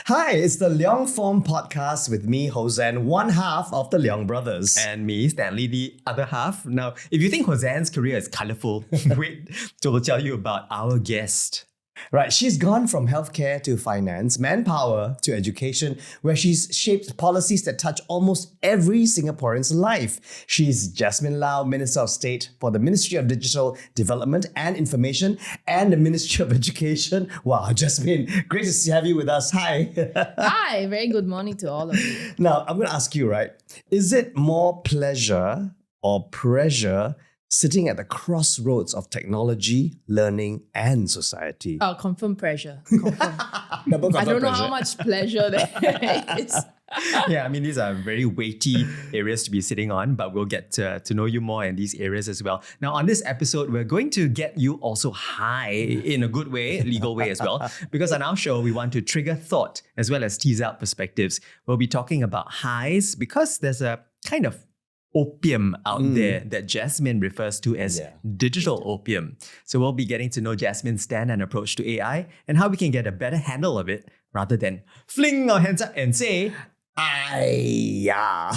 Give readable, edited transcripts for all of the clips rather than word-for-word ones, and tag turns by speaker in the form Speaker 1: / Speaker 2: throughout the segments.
Speaker 1: Hi, it's the Leong Form podcast with me, Hosen, one half of the Leong brothers.
Speaker 2: And me, Stanley, the other half. Now, if you think Hosen's career is colourful, wait till we'll tell you about our guest.
Speaker 1: Right, she's gone from healthcare to finance, manpower to education, where she's shaped policies that touch almost every Singaporean's life. She's Jasmin Lau, Minister of State for the Ministry of Digital Development and Information and the Ministry of Education. Wow, Jasmin, great to have you with us. Hi.
Speaker 3: Hi, very good morning to all of you.
Speaker 1: Now, I'm going to ask you, right, is it more pleasure or pressure sitting at the crossroads of technology, learning, and society?
Speaker 3: Confirm pressure. Confirm. I don't know how much pleasure there is.
Speaker 2: Yeah, I mean, these are very weighty areas to be sitting on, but we'll get to know you more in these areas as well. Now, on this episode, we're going to get you also high in a good way, legal way as well, because on our show, we want to trigger thought as well as tease out perspectives. We'll be talking about highs because there's a kind of opium out there that Jasmin refers to as digital opium. So we'll be getting to know Jasmin's stand and approach to AI and how we can get a better handle of it rather than fling our hands up and say,
Speaker 1: yeah.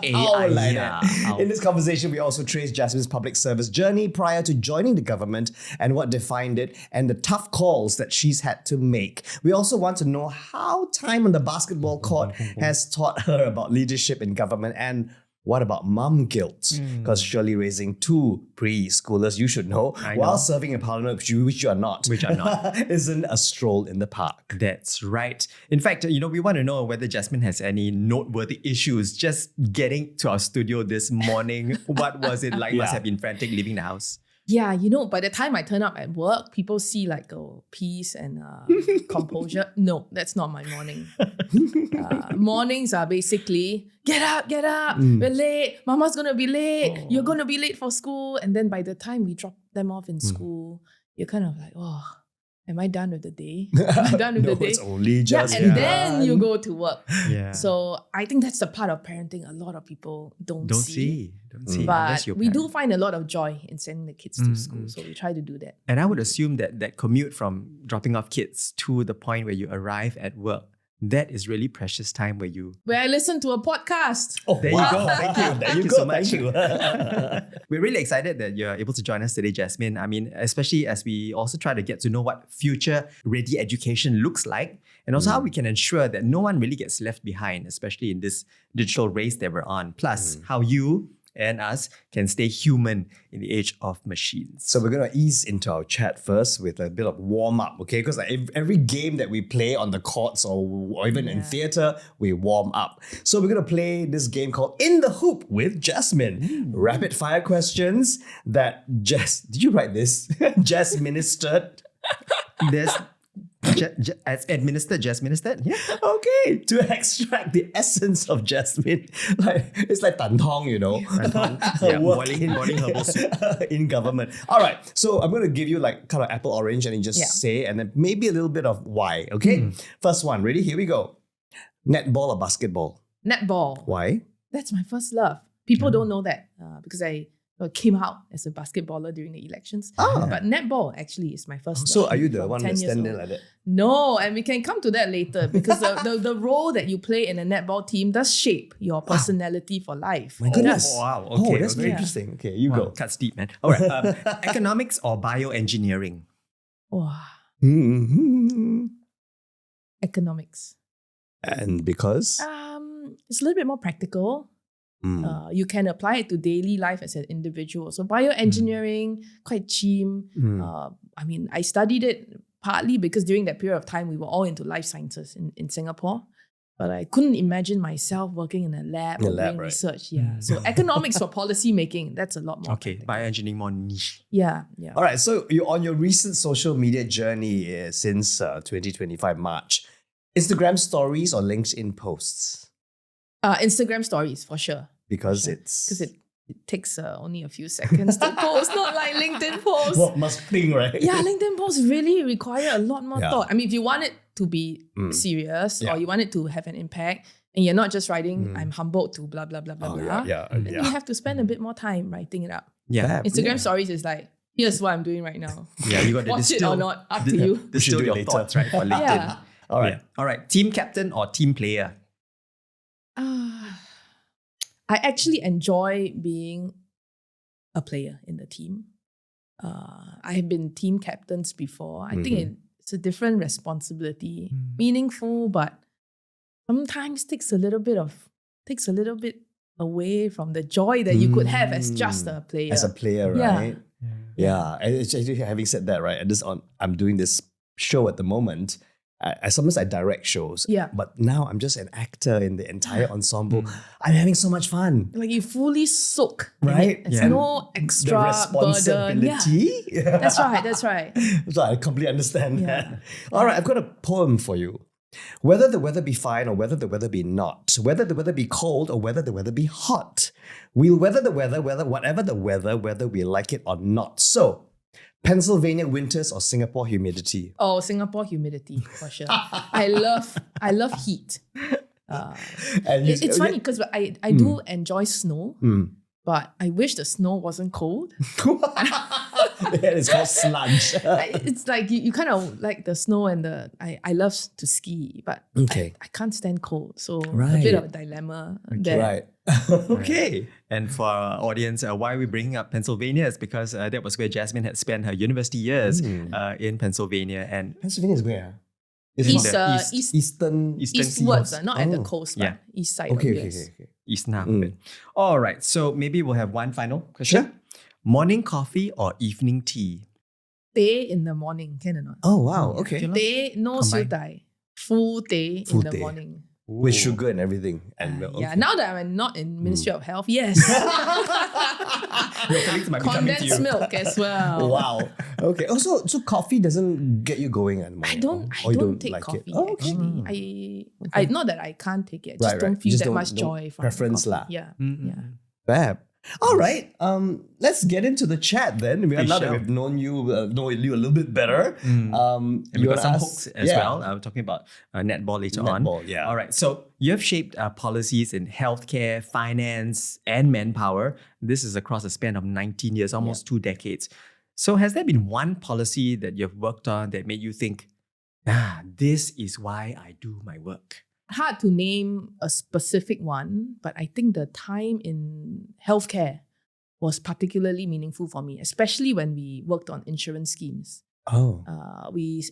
Speaker 1: In this conversation, we also trace Jasmin's public service journey prior to joining the government and what defined it and the tough calls that she's had to make. We also want to know how time on the basketball court has taught her about leadership in government and what about mum guilt? Because surely raising two preschoolers, you should know, while serving in parliament, which you are not.
Speaker 2: Which I'm not.
Speaker 1: Isn't a stroll in the park.
Speaker 2: That's right. In fact, we want to know whether Jasmin has any noteworthy issues just getting to our studio this morning. What was it like? Must have been frantic leaving the house.
Speaker 3: Yeah, by the time I turn up at work, people see like peace and composure. No, that's not my morning. Mornings are basically, get up, we're late, mama's going to be late, you're going to be late for school. And then by the time we drop them off in school, you're kind of like, am I done with the day? Am I done with the day?
Speaker 1: It's only just
Speaker 3: then you go to work.
Speaker 2: Yeah.
Speaker 3: So I think that's the part of parenting a lot of people don't see.
Speaker 2: Don't see.
Speaker 3: But we do find a lot of joy in sending the kids to school. So we try to do that.
Speaker 2: And I would assume that commute from dropping off kids to the point where you arrive at work, that is really precious time where
Speaker 3: I listen to a podcast.
Speaker 2: Oh, there you go. Thank you. Thank you so much.
Speaker 1: Thank you.
Speaker 2: We're really excited that you're able to join us today, Jasmin. I mean, especially as we also try to get to know what future-ready education looks like and also how we can ensure that no one really gets left behind, especially in this digital race that we're on. Plus, how you and us can stay human in the age of machines.
Speaker 1: So we're going to ease into our chat first with a bit of warm-up, okay? Because every game that we play on the courts or even in theatre, we warm up. So we're going to play this game called In the Hoop with Jasmin. Rapid-fire questions that did you write this? Jasministered.
Speaker 2: There's as administered, Jasministered. Yeah.
Speaker 1: Okay, to extract the essence of Jasmin, it's like tan tong,
Speaker 2: boiling herbal soup
Speaker 1: in government. All right, so I'm going to give you like kind of apple orange, and you just say, and then maybe a little bit of why. Okay, first one. Ready? Here we go. Netball or basketball?
Speaker 3: Netball.
Speaker 1: Why?
Speaker 3: That's my first love. People don't know that because I came out as a basketballer during the elections. But netball actually is my first love.
Speaker 1: So are you the one that stand there like that?
Speaker 3: No, and we can come to that later because the role that you play in a netball team does shape your personality for life.
Speaker 1: My goodness.
Speaker 2: Wow. Okay.
Speaker 1: That's very interesting. Okay, you go.
Speaker 2: Cuts deep, man. All right. Economics or bioengineering?
Speaker 3: Wow. Economics.
Speaker 1: And because?
Speaker 3: It's a little bit more practical. You can apply it to daily life as an individual. So bioengineering, quite cheap. I studied it partly because during that period of time, we were all into life sciences in Singapore. But I couldn't imagine myself working in a lab or doing research. Yeah. So economics for policy making, that's a lot more.
Speaker 2: Okay, bioengineering more niche.
Speaker 3: Yeah.
Speaker 1: All right, so you're on your recent social media journey since 2025 March. Instagram stories or LinkedIn posts?
Speaker 3: Instagram stories, for sure.
Speaker 1: Because
Speaker 3: it takes only a few seconds to post, not like LinkedIn posts.
Speaker 1: What must think, right?
Speaker 3: Yeah, LinkedIn posts really require a lot more thought. I mean, if you want it to be serious or you want it to have an impact, and you're not just writing, I'm humbled to blah, blah, blah, blah, blah. Then you have to spend a bit more time writing it up.
Speaker 2: Yeah.
Speaker 3: Instagram stories is like, here's what I'm doing right now.
Speaker 2: Yeah, you got to
Speaker 3: watch it or not, up to you.
Speaker 2: Distill your thoughts, right, for LinkedIn.
Speaker 1: All right.
Speaker 2: Yeah. All right. Team captain or team player?
Speaker 3: I actually enjoy being a player in the team. I have been team captains before. I think it's a different responsibility, meaningful, but sometimes takes a little bit away from the joy that you could have as just a player.
Speaker 1: As a player,
Speaker 3: Yeah.
Speaker 1: right? Yeah. And actually, having said that, right, I'm doing this show at the moment. Sometimes I direct shows.
Speaker 3: Yeah.
Speaker 1: But now I'm just an actor in the entire ensemble. I'm having so much fun.
Speaker 3: Like you fully soak. in
Speaker 1: Right?
Speaker 3: it. There's
Speaker 2: Yeah.
Speaker 3: no
Speaker 1: The
Speaker 3: extra burden. Yeah.
Speaker 1: responsibility. Yeah.
Speaker 3: That's right.
Speaker 1: So I completely understand
Speaker 3: Yeah.
Speaker 1: that. All right, I've got a poem for you. Whether the weather be fine or whether the weather be not, whether the weather be cold or whether the weather be hot, we'll weather the weather, whatever the weather, whether we like it or not. So, Pennsylvania winters or Singapore humidity?
Speaker 3: Oh, Singapore humidity for sure. I love heat.
Speaker 1: And you-
Speaker 3: It's funny because I do enjoy snow, but I wish the snow wasn't cold.
Speaker 1: It's called sludge.
Speaker 3: It's like you kind of like the snow and I love to ski, but
Speaker 1: Okay.
Speaker 3: I can't stand cold. So a
Speaker 1: Right.
Speaker 3: bit of a dilemma there.
Speaker 1: Right. Okay.
Speaker 2: And for our audience, why are we bringing up Pennsylvania is because that was where Jasmine had spent her university years in Pennsylvania. And
Speaker 1: Pennsylvania is where? Is Eastern.
Speaker 3: Eastwards,
Speaker 2: seaboard.
Speaker 3: not at the coast,
Speaker 2: Yeah.
Speaker 3: but east side
Speaker 1: Okay,
Speaker 3: of
Speaker 1: okay,
Speaker 3: US.
Speaker 1: okay.
Speaker 2: Eastern half of it. All right. So maybe we'll have one final question.
Speaker 1: Sure.
Speaker 2: Morning coffee or evening tea?
Speaker 3: Day in the morning, can or not?
Speaker 1: Oh, wow. Okay.
Speaker 3: Day, no
Speaker 2: Combine.
Speaker 3: siu dai. Full day
Speaker 1: Full
Speaker 3: in the
Speaker 1: day.
Speaker 3: morning.
Speaker 1: With sugar and everything. And milk.
Speaker 3: Yeah,
Speaker 1: Okay.
Speaker 3: now that I'm not in Ministry of Health, yes.
Speaker 2: Your colleagues might be coming to
Speaker 3: Condensed
Speaker 2: you.
Speaker 3: milk as well.
Speaker 1: Wow. Okay. Also, so coffee doesn't get you going at the moment.
Speaker 3: I don't
Speaker 1: Or you
Speaker 3: take
Speaker 1: like
Speaker 3: coffee
Speaker 1: it? Oh, okay.
Speaker 3: actually. I not that I can't take it. I just
Speaker 1: Right,
Speaker 3: don't
Speaker 1: right.
Speaker 3: feel
Speaker 1: Just
Speaker 3: that
Speaker 1: don't-
Speaker 3: much
Speaker 1: don't
Speaker 3: joy from
Speaker 1: preference
Speaker 3: coffee.
Speaker 1: lah.
Speaker 3: Yeah.
Speaker 2: Mm-mm.
Speaker 3: Yeah.
Speaker 1: Fab. All right. Let's get into the chat then. Now that
Speaker 2: shall.
Speaker 1: we've known you a little bit better.
Speaker 2: And we
Speaker 1: you
Speaker 2: got
Speaker 1: wanna
Speaker 2: some
Speaker 1: ask-
Speaker 2: hooks as
Speaker 1: yeah.
Speaker 2: well. I'm talking about netball later on.
Speaker 1: Netball, yeah.
Speaker 2: All right. So you have shaped policies in healthcare, finance, and manpower. This is across a span of 19 years, almost 2 decades. So has there been one policy that you've worked on that made you think, this is why I do my work?
Speaker 3: Hard to name a specific one, but I think the time in healthcare was particularly meaningful for me, especially when we worked on insurance schemes.
Speaker 1: Oh.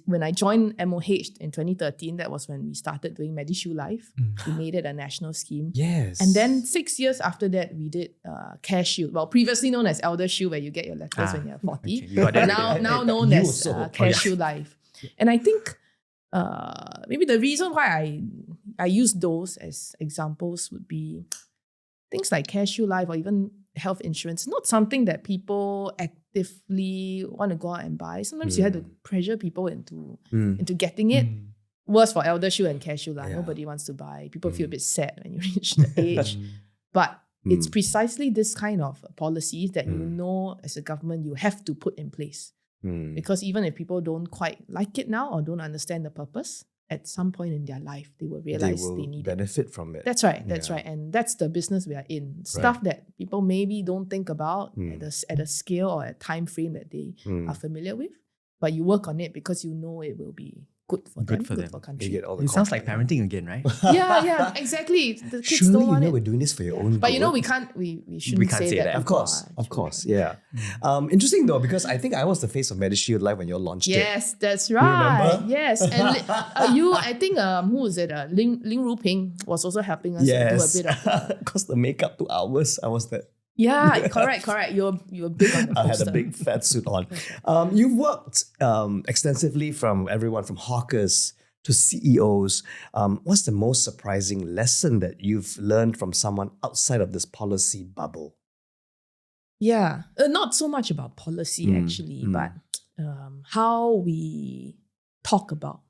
Speaker 3: When I joined MOH in 2013, that was when we started doing MediShield Life. We made it a national scheme.
Speaker 1: Yes.
Speaker 3: And then 6 years after that, we did Care Shield. Well, previously known as Elder Shield, where you get your letters when you're 40.
Speaker 2: Okay, you got it.
Speaker 3: Now known
Speaker 1: You
Speaker 3: as
Speaker 1: also.
Speaker 3: Care
Speaker 1: Yeah.
Speaker 3: Shield Life. And I think maybe the reason why I use those as examples would be things like Care Shield Life or even health insurance. Not something that people actively want to go out and buy. Sometimes you have to pressure people into getting it. Worse for Elder Shield and Care Shield Life.
Speaker 1: Yeah.
Speaker 3: Nobody wants to buy. People feel a bit sad when you reach the age. But it's precisely this kind of policies that you know as a government you have to put in place. Because even if people don't quite like it now or don't understand the purpose, at some point in their life, they will realize they need it.
Speaker 1: benefit from it.
Speaker 3: That's right. That's right. And that's the business we are in. Stuff that people maybe don't think about at a scale or a time frame that they are familiar with. But you work on it because you know it will be good for them,
Speaker 2: for
Speaker 3: good
Speaker 2: them.
Speaker 3: for
Speaker 1: You
Speaker 3: country.
Speaker 1: get all the
Speaker 2: It sounds like
Speaker 1: confidence.
Speaker 2: parenting again, right?
Speaker 3: Yeah, exactly. The kids
Speaker 1: Surely
Speaker 3: don't
Speaker 1: you
Speaker 3: want
Speaker 1: know
Speaker 3: it.
Speaker 1: we're doing this for your own
Speaker 3: But you know,
Speaker 1: good.
Speaker 3: we shouldn't
Speaker 2: can't say that.
Speaker 1: Of course, yeah. Interesting though, because I think I was the face of MediShield Life when you all launched it.
Speaker 3: Yes, that's right.
Speaker 1: remember?
Speaker 3: Yes, and I think who was it? Ling Ruping was also helping us
Speaker 1: Yes,
Speaker 3: do a bit of.
Speaker 1: because the makeup took hours. I was that.
Speaker 3: Yeah, correct. You're big on the
Speaker 1: I
Speaker 3: poster.
Speaker 1: had a big fat suit on. You've worked extensively from everyone from hawkers to CEOs. What's the most surprising lesson that you've learned from someone outside of this policy bubble?
Speaker 3: Yeah, not so much about policy actually, but how we talk about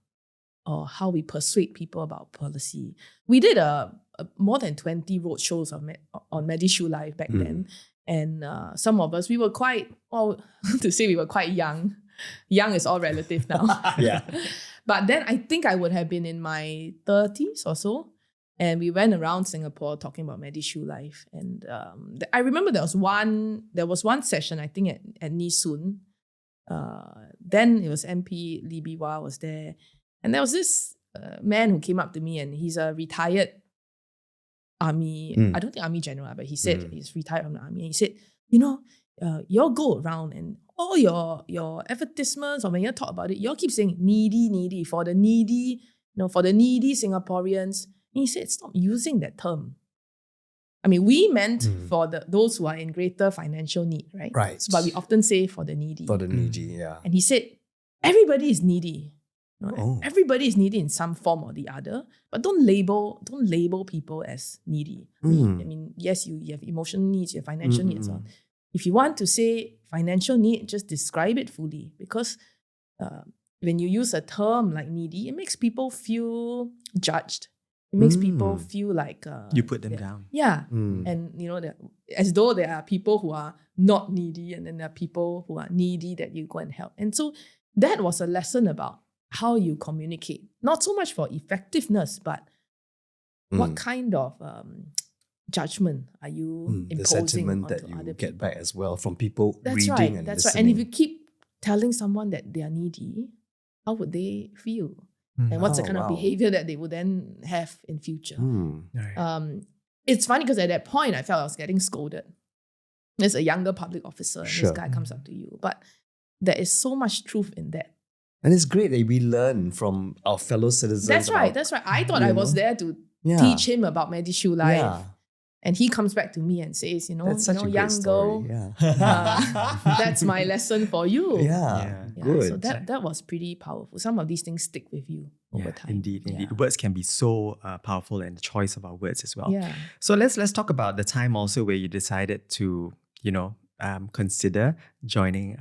Speaker 3: or how we persuade people about policy. We did a more than 20 roadshows on MediShield Life back then. And some of us, we were quite, well, to say we were quite young. Young is all relative now.
Speaker 1: Yeah.
Speaker 3: But then I think I would have been in my 30s or so. And we went around Singapore talking about MediShield Life. And I remember there was one session, I think at Nee Soon. Then it was MP Lee Bee Wah was there. And there was this man who came up to me, and he's a retired army, I don't think army general, but he said he's retired from the army. And he said, you all go around and all your advertisements, or when you talk about it, you all keep saying needy, for the needy, for the needy Singaporeans. And he said, stop using that term. I mean, we meant for those who are in greater financial need, right?
Speaker 1: Right.
Speaker 3: So, but we often say for the needy.
Speaker 1: For the needy, yeah.
Speaker 3: And he said, everybody is needy. Everybody is needy in some form or the other, but don't label people as needy. I mean, yes, you have emotional needs, you have financial needs. And so on. If you want to say financial need, just describe it fully, because when you use a term like needy, it makes people feel judged. It makes people feel like
Speaker 2: you put them down.
Speaker 3: Yeah, and as though there are people who are not needy, and then there are people who are needy that you go and help. And so that was a lesson about how you communicate, not so much for effectiveness, but what kind of judgment are you imposing
Speaker 1: the sentiment
Speaker 3: onto
Speaker 1: that you
Speaker 3: other
Speaker 1: get
Speaker 3: people?
Speaker 1: back as well from people
Speaker 3: That's
Speaker 1: reading
Speaker 3: right.
Speaker 1: and
Speaker 3: That's
Speaker 1: listening.
Speaker 3: right. And if you keep telling someone that they are needy, how would they feel? And what's the kind of behavior that they would then have in future?
Speaker 2: Right.
Speaker 3: It's funny because at that point, I felt I was getting scolded. There's a younger public officer, and this guy comes up to you. But there is so much truth in that.
Speaker 1: And it's great that we learn from our fellow citizens.
Speaker 3: That's right. I thought I was there to teach him about MediShield Life.
Speaker 1: Yeah.
Speaker 3: And he comes back to me and says,
Speaker 1: That's such a great
Speaker 3: young
Speaker 1: story.
Speaker 3: girl,
Speaker 1: Yeah.
Speaker 3: that's my lesson for you.
Speaker 1: Yeah.
Speaker 3: Yeah,
Speaker 1: Good.
Speaker 3: so that was pretty powerful. Some of these things stick with you over time.
Speaker 2: Indeed.
Speaker 3: Yeah.
Speaker 2: Words can be so powerful, and the choice of our words as well.
Speaker 3: Yeah.
Speaker 2: So let's talk about the time also where you decided to, consider joining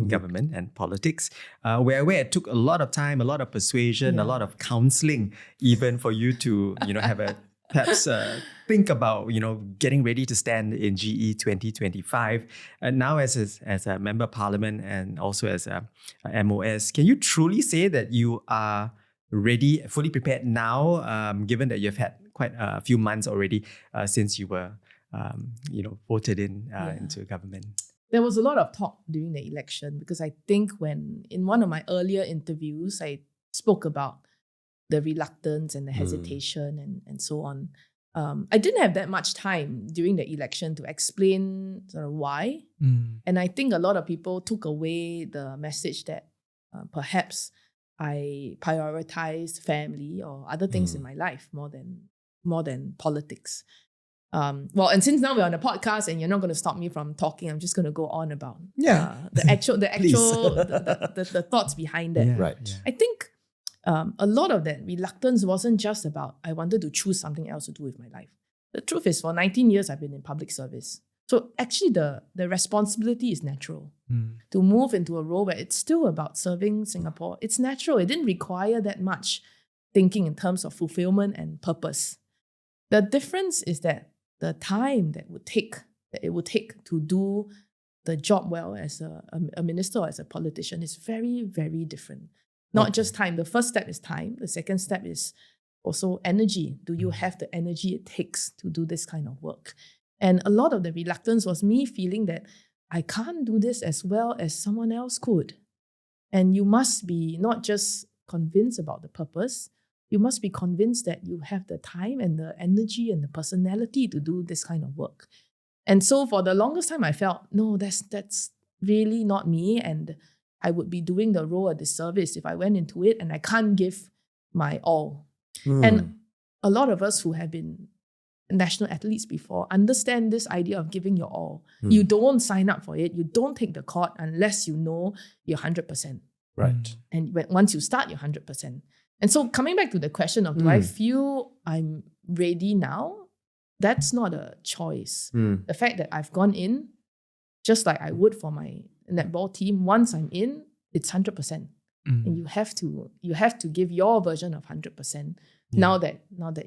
Speaker 2: government and politics, where it took a lot of time, a lot of persuasion, a lot of counseling, even for you to, have a perhaps think about, getting ready to stand in GE 2025. And now as a member of parliament and also as a MOS, can you truly say that you are ready, fully prepared now, given that you've had quite a few months already since you were, voted into government?
Speaker 3: There was a lot of talk during the election, because I think when in one of my earlier interviews, I spoke about the reluctance and the hesitation and so on. I didn't have that much time during the election to explain sort of why. And I think a lot of people took away the message that perhaps I prioritized family or other things in my life more than politics. And since now we're on a podcast and you're not going to stop me from talking, I'm just going to go on about the actual the thoughts behind that.
Speaker 1: Yeah. Right.
Speaker 2: Yeah.
Speaker 3: I think a lot of that reluctance wasn't just about I wanted to choose something else to do with my life. The truth is, for 19 years, I've been in public service. So actually the responsibility is natural. To move into a role where it's still about serving Singapore, it's natural. It didn't require that much thinking in terms of fulfillment and purpose. The difference is that the time that it would take to do the job well as a minister or as a politician is very, very different. Not just time. The first step is time. The second step is also energy. Do you have the energy it takes to do this kind of work? And a lot of the reluctance was me feeling that I can't do this as well as someone else could. And you must be not just convinced about the purpose, you must be convinced that you have the time and the energy and the personality to do this kind of work. And so for the longest time, I felt, no, that's really not me. And I would be doing the role a disservice if I went into it and I can't give my all. And a lot of us who have been national athletes before understand this idea of giving your all. You don't sign up for it. You don't take the court unless you know you're 100%.
Speaker 1: Right.
Speaker 3: And once you start, you're 100%. And so coming back to the question of do I feel I'm ready now? That's not a choice. The fact that I've gone in, just like I would for my netball team, once I'm in, it's 100%. And you have to give your version of 100% now that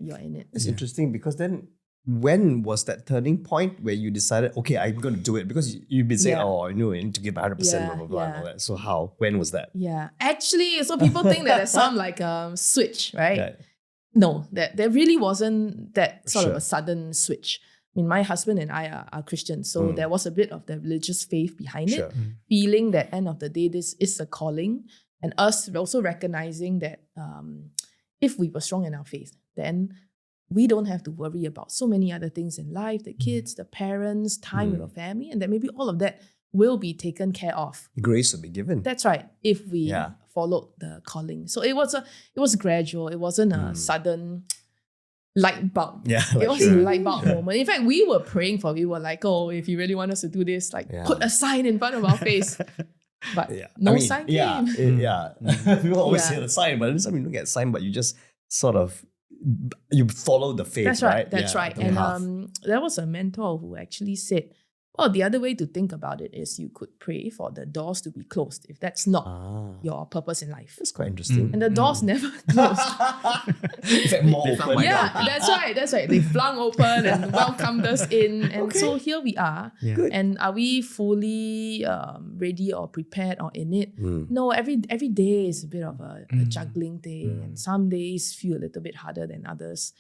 Speaker 3: you're in it.
Speaker 1: It's interesting because then when was that turning point where you decided, okay, I'm going to do it? Because you've been saying, I need to give 100%, blah, blah, blah, and all that. So how? When was that?
Speaker 3: Yeah. Actually, so people think that there's some switch, right? No, there really wasn't that sort of a sudden switch. I mean, my husband and I are Christians, so there was a bit of the religious faith behind it, feeling that end of the day, this is a calling, and us also recognizing that if we were strong in our faith, then we don't have to worry about so many other things in life, the kids, the parents, time with our family, and that maybe all of that will be taken care of.
Speaker 1: Grace will be given.
Speaker 3: That's right, if we followed the calling. So it was gradual. It wasn't a sudden light bulb.
Speaker 1: Yeah,
Speaker 3: it was a light bulb moment. In fact, we were like, oh, if you really want us to do this, like put a sign in front of our face. But no sign came.
Speaker 1: People always say the sign, but it doesn't mean you don't get a sign, but you just sort of you follow the faith.
Speaker 3: That's right. That's right. And there was a mentor who actually said, well, the other way to think about it is you could pray for the doors to be closed if that's not your purpose in life.
Speaker 1: That's quite interesting.
Speaker 3: And the doors never closed.
Speaker 1: In fact, more open.
Speaker 3: Yeah, that's right. That's right. They flung open and welcomed us in. And so here we are.
Speaker 1: Yeah. Good.
Speaker 3: And are we fully ready or prepared or in it? No, every day is a bit of a juggling thing. And some days feel a little bit harder than others.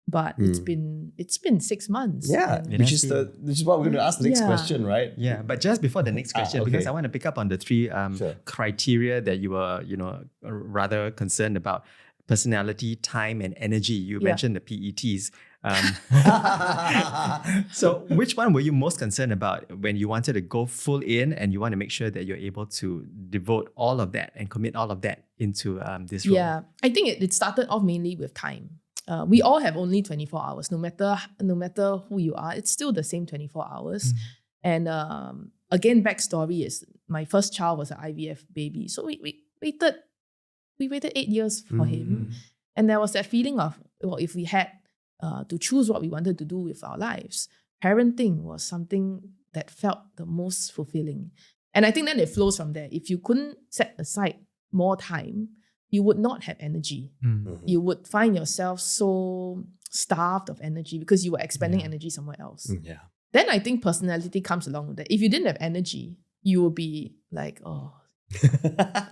Speaker 3: But it's been 6 months.
Speaker 1: Yeah, which is what we're going to ask the next question, right?
Speaker 2: Yeah, but just before the next question, because I want to pick up on the three criteria that you were, rather concerned about: personality, time, and energy. You mentioned the PETs. So which one were you most concerned about when you wanted to go full in and you want to make sure that you're able to devote all of that and commit all of that into this role?
Speaker 3: Yeah, I think it started off mainly with time. We all have only 24 hours. No matter who you are, it's still the same 24 hours. And again, backstory is my first child was an IVF baby. So we waited 8 years for him. And there was that feeling of, well, if we had to choose what we wanted to do with our lives, parenting was something that felt the most fulfilling. And I think then it flows from there. If you couldn't set aside more time, you would not have energy. You would find yourself so starved of energy because you were expending energy somewhere else. Then I think personality comes along with that. If you didn't have energy, you would be like, oh,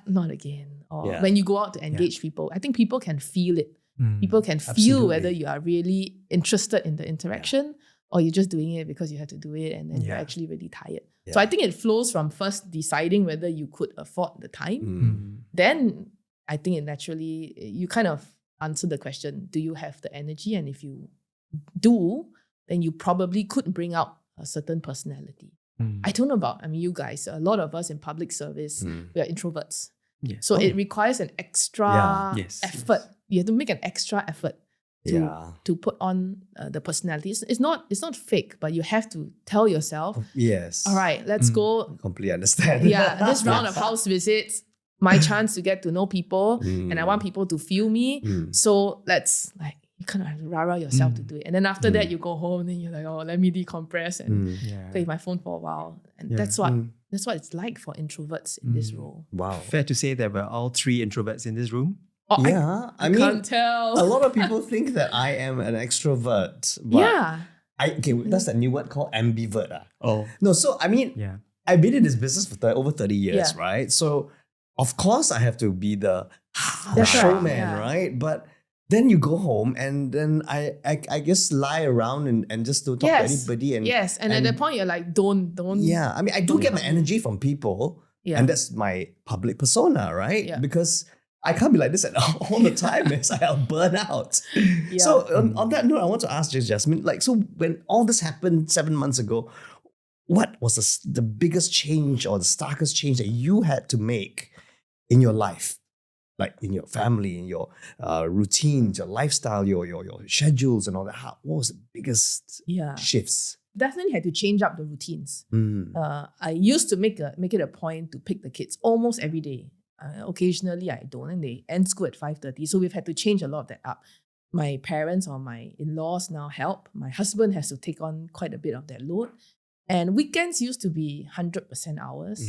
Speaker 3: not again. Or when you go out to engage people, I think people can feel it. People can feel whether you are really interested in the interaction or you're just doing it because you had to do it and then you're actually really tired. So I think it flows from first deciding whether you could afford the time. Then I think it naturally, you kind of answer the question, do you have the energy? And if you do, then you probably could bring out a certain personality. I don't know about, you guys, a lot of us in public service, we are introverts. So it requires an extra effort. You have to make an extra effort to put on the personality. It's not fake, but you have to tell yourself, all right, let's go.
Speaker 1: Completely understand.
Speaker 3: This round of house visits, my chance to get to know people, and I want people to feel me. So let's you kind of have to rah-rah yourself to do it. And then after that, you go home and then you're like, oh, let me decompress and play my phone for a while. And that's what it's like for introverts in this role.
Speaker 1: Wow.
Speaker 2: Fair to say that we're all three introverts in this room?
Speaker 3: Oh,
Speaker 1: I mean,
Speaker 3: can't tell.
Speaker 1: A lot of people think that I am an extrovert. But that's that new word called ambivert. No, so I mean, I've been in this business for over 30 years, right? So of course I have to be the showman, right? But then you go home and then I guess lie around and just don't talk to anybody. And
Speaker 3: at that point you're like, don't.
Speaker 1: Yeah, I mean, I do get my energy from people, and that's my public persona, right?
Speaker 3: Yeah.
Speaker 1: Because I can't be like this all the time, as I'll burn out. So on that note, I want to ask Jasmin, so when all this happened 7 months ago, what was the biggest change or the starkest change that you had to make in your life? Like in your family, in your routines, your lifestyle, your schedules and all that. What was the biggest shifts?
Speaker 3: Definitely had to change up the routines. I used to make it a point to pick the kids almost every day. Occasionally I don't, and they end school at 5:30. So we've had to change a lot of that up. My parents or my in-laws now help. My husband has to take on quite a bit of that load. And weekends used to be 100% hours.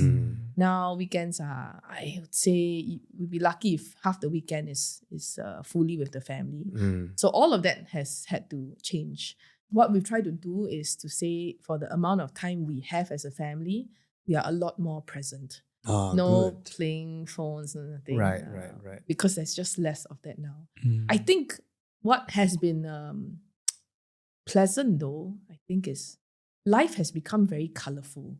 Speaker 3: Now weekends are, I would say, we'd be lucky if half the weekend is fully with the family. So all of that has had to change. What we've tried to do is to say for the amount of time we have as a family, we are a lot more present. No playing phones and nothing.
Speaker 1: Right.
Speaker 3: Because there's just less of that now. I think what has been pleasant though, I think is life has become very colourful.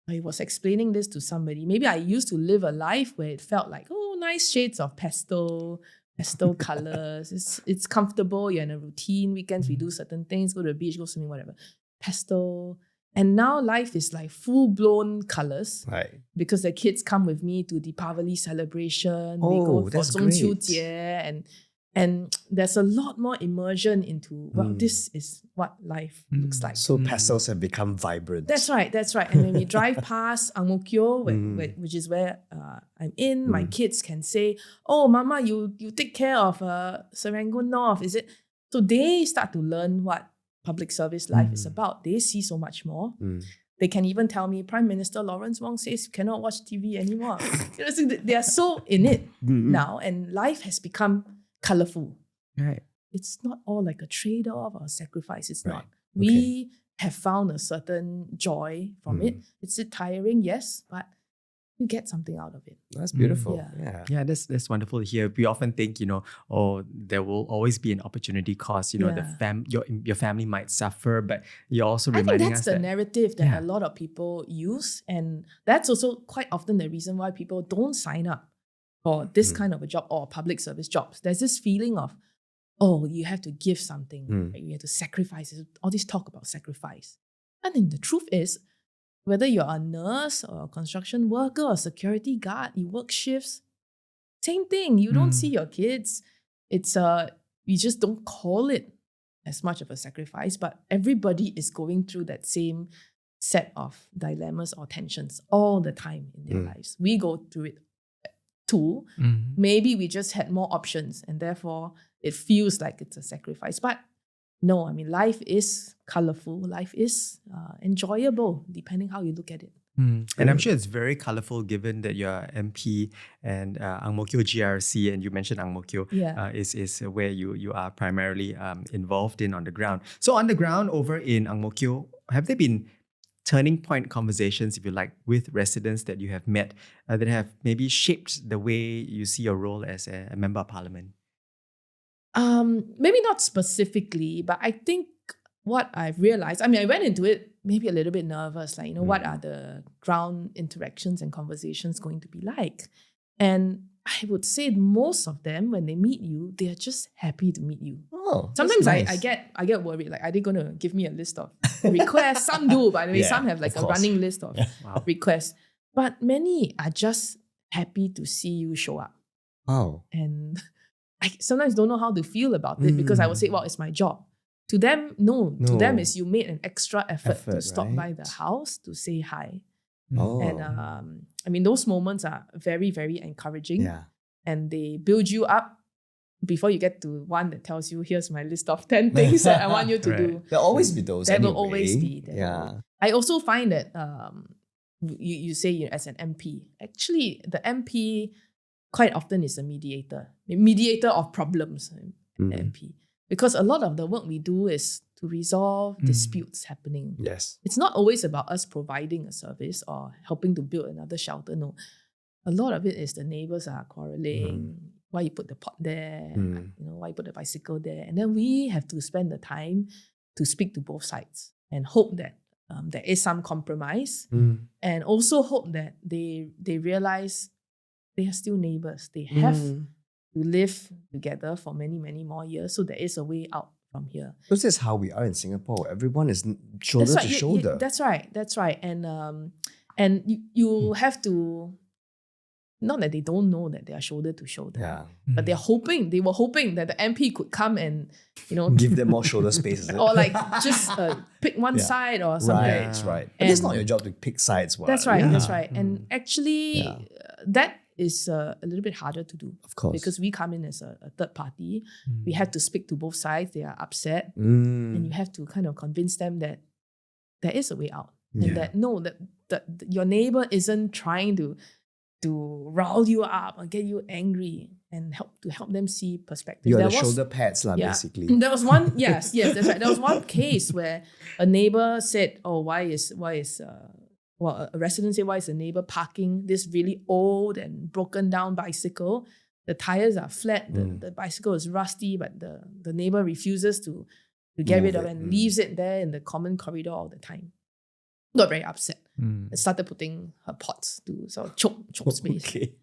Speaker 3: I was explaining this to somebody. Maybe I used to live a life where it felt like, oh, nice shades of pastel, pastel colors. It's comfortable. You're in a routine. Weekends we do certain things. Go to the beach, go swimming, whatever. Pastel. And now life is like full-blown colors.
Speaker 1: Right.
Speaker 3: Because the kids come with me to Deepavali celebration. We
Speaker 1: Oh,
Speaker 3: go for
Speaker 1: that's
Speaker 3: 中秋
Speaker 1: great.
Speaker 3: 节 and there's a lot more immersion into, well, this is what life looks like.
Speaker 1: So pastels have become vibrant.
Speaker 3: That's right. And when we drive past Ang Mo Kio, which is where I'm in, my kids can say, "Oh, Mama, you take care of Serangoon North, is it?" So they start to learn what public service life is about. They see so much more. They can even tell me, Prime Minister Lawrence Wong says you cannot watch TV anymore. You know, so they are so in it now, and life has become colourful.
Speaker 2: Right.
Speaker 3: It's not all like a trade-off or a sacrifice. It's
Speaker 1: Right.
Speaker 3: not. We have found a certain joy from it. It's tiring, yes, but you get something out of it.
Speaker 1: That's beautiful.
Speaker 3: Yeah.
Speaker 2: Yeah, that's wonderful to hear. We often think, there will always be an opportunity cost. Your family might suffer, but you're also
Speaker 3: I think
Speaker 2: reminding
Speaker 3: that's
Speaker 2: us
Speaker 3: the
Speaker 2: that
Speaker 3: narrative that a lot of people use, and that's also quite often the reason why people don't sign up for this kind of a job or public service jobs. There's this feeling of, oh, you have to give something, right? You have to sacrifice. All this talk about sacrifice. And then the truth is, whether you're a nurse or a construction worker or security guard, you work shifts, same thing. You don't see your kids. It's you just don't call it as much of a sacrifice, but everybody is going through that same set of dilemmas or tensions all the time in their lives. We go through it too. Maybe we just had more options and therefore it feels like it's a sacrifice. But no, I mean, life is colourful. Life is enjoyable, depending how you look at it.
Speaker 2: And I'm sure it's very colourful given that you're MP and Ang Mo Kio GRC, and you mentioned Ang Mo Kio is where you are primarily involved in on the ground. So on the ground over in Ang Mo Kio, have there been turning point conversations, if you like, with residents that you have met that have maybe shaped the way you see your role as a member of parliament?
Speaker 3: Maybe not specifically, but I think what I've realized, I mean, I went into it maybe a little bit nervous, like, what are the ground interactions and conversations going to be like? And I would say most of them, when they meet you, they are just happy to meet you.
Speaker 1: Oh,
Speaker 3: sometimes
Speaker 1: that's
Speaker 3: I
Speaker 1: nice.
Speaker 3: get worried, like, are they going to give me a list of requests? Some do, by the way,
Speaker 1: Yeah,
Speaker 3: some have like
Speaker 1: of
Speaker 3: a
Speaker 1: course.
Speaker 3: running list of requests. But many are just happy to see you show up.
Speaker 1: Oh.
Speaker 3: And I sometimes don't know how to feel about it because I would say, well, it's my job. To them, no. To them, is you made an extra effort to stop by the house to say hi.
Speaker 1: Oh.
Speaker 3: And I mean, those moments are very, very encouraging.
Speaker 1: Yeah.
Speaker 3: And they build you up before you get to one that tells you, here's my list of 10 things that I want you to do.
Speaker 1: There'll always be those.
Speaker 3: There will
Speaker 1: anyway.
Speaker 3: always be. I also find that you say as an MP, actually the MP quite often is a mediator of problems, the MP. Because a lot of the work we do is to resolve disputes happening.
Speaker 1: Yes.
Speaker 3: It's not always about us providing a service or helping to build another shelter. No. A lot of it is the neighbors are quarreling. Why you put the pot there? Why you put the bicycle there? And then we have to spend the time to speak to both sides and hope that there is some compromise, and also hope that they realize they are still neighbors. They have to live together for many, many more years. So there is a way out from here.
Speaker 1: Because that's how we are in Singapore. Everyone is shoulder to shoulder.
Speaker 3: That's right. And you have to, not that they don't know that they are shoulder to shoulder, but they were hoping that the MP could come and,
Speaker 1: give them more shoulder space, is it?
Speaker 3: or like just pick one side or something.
Speaker 1: Right. But it's not your job to pick sides.
Speaker 3: That's right. And actually, that is a little bit harder to do.
Speaker 1: Of course.
Speaker 3: Because we come in as a third party. We have to speak to both sides. They are upset. And you have to kind of convince them that there is a way out. And that your neighbor isn't trying to rile you up or get you angry, and help them see perspective.
Speaker 1: You're the shoulder pads, basically.
Speaker 3: There was one, yes, that's right. There was one case where a neighbor said, "Oh, a resident said, why is the neighbor parking this really old and broken down bicycle? The tires are flat, the bicycle is rusty, but the neighbor refuses to get rid of it and leaves it there in the common corridor all the time." Got very upset. And started putting her pots to sort of choke space.
Speaker 1: Okay.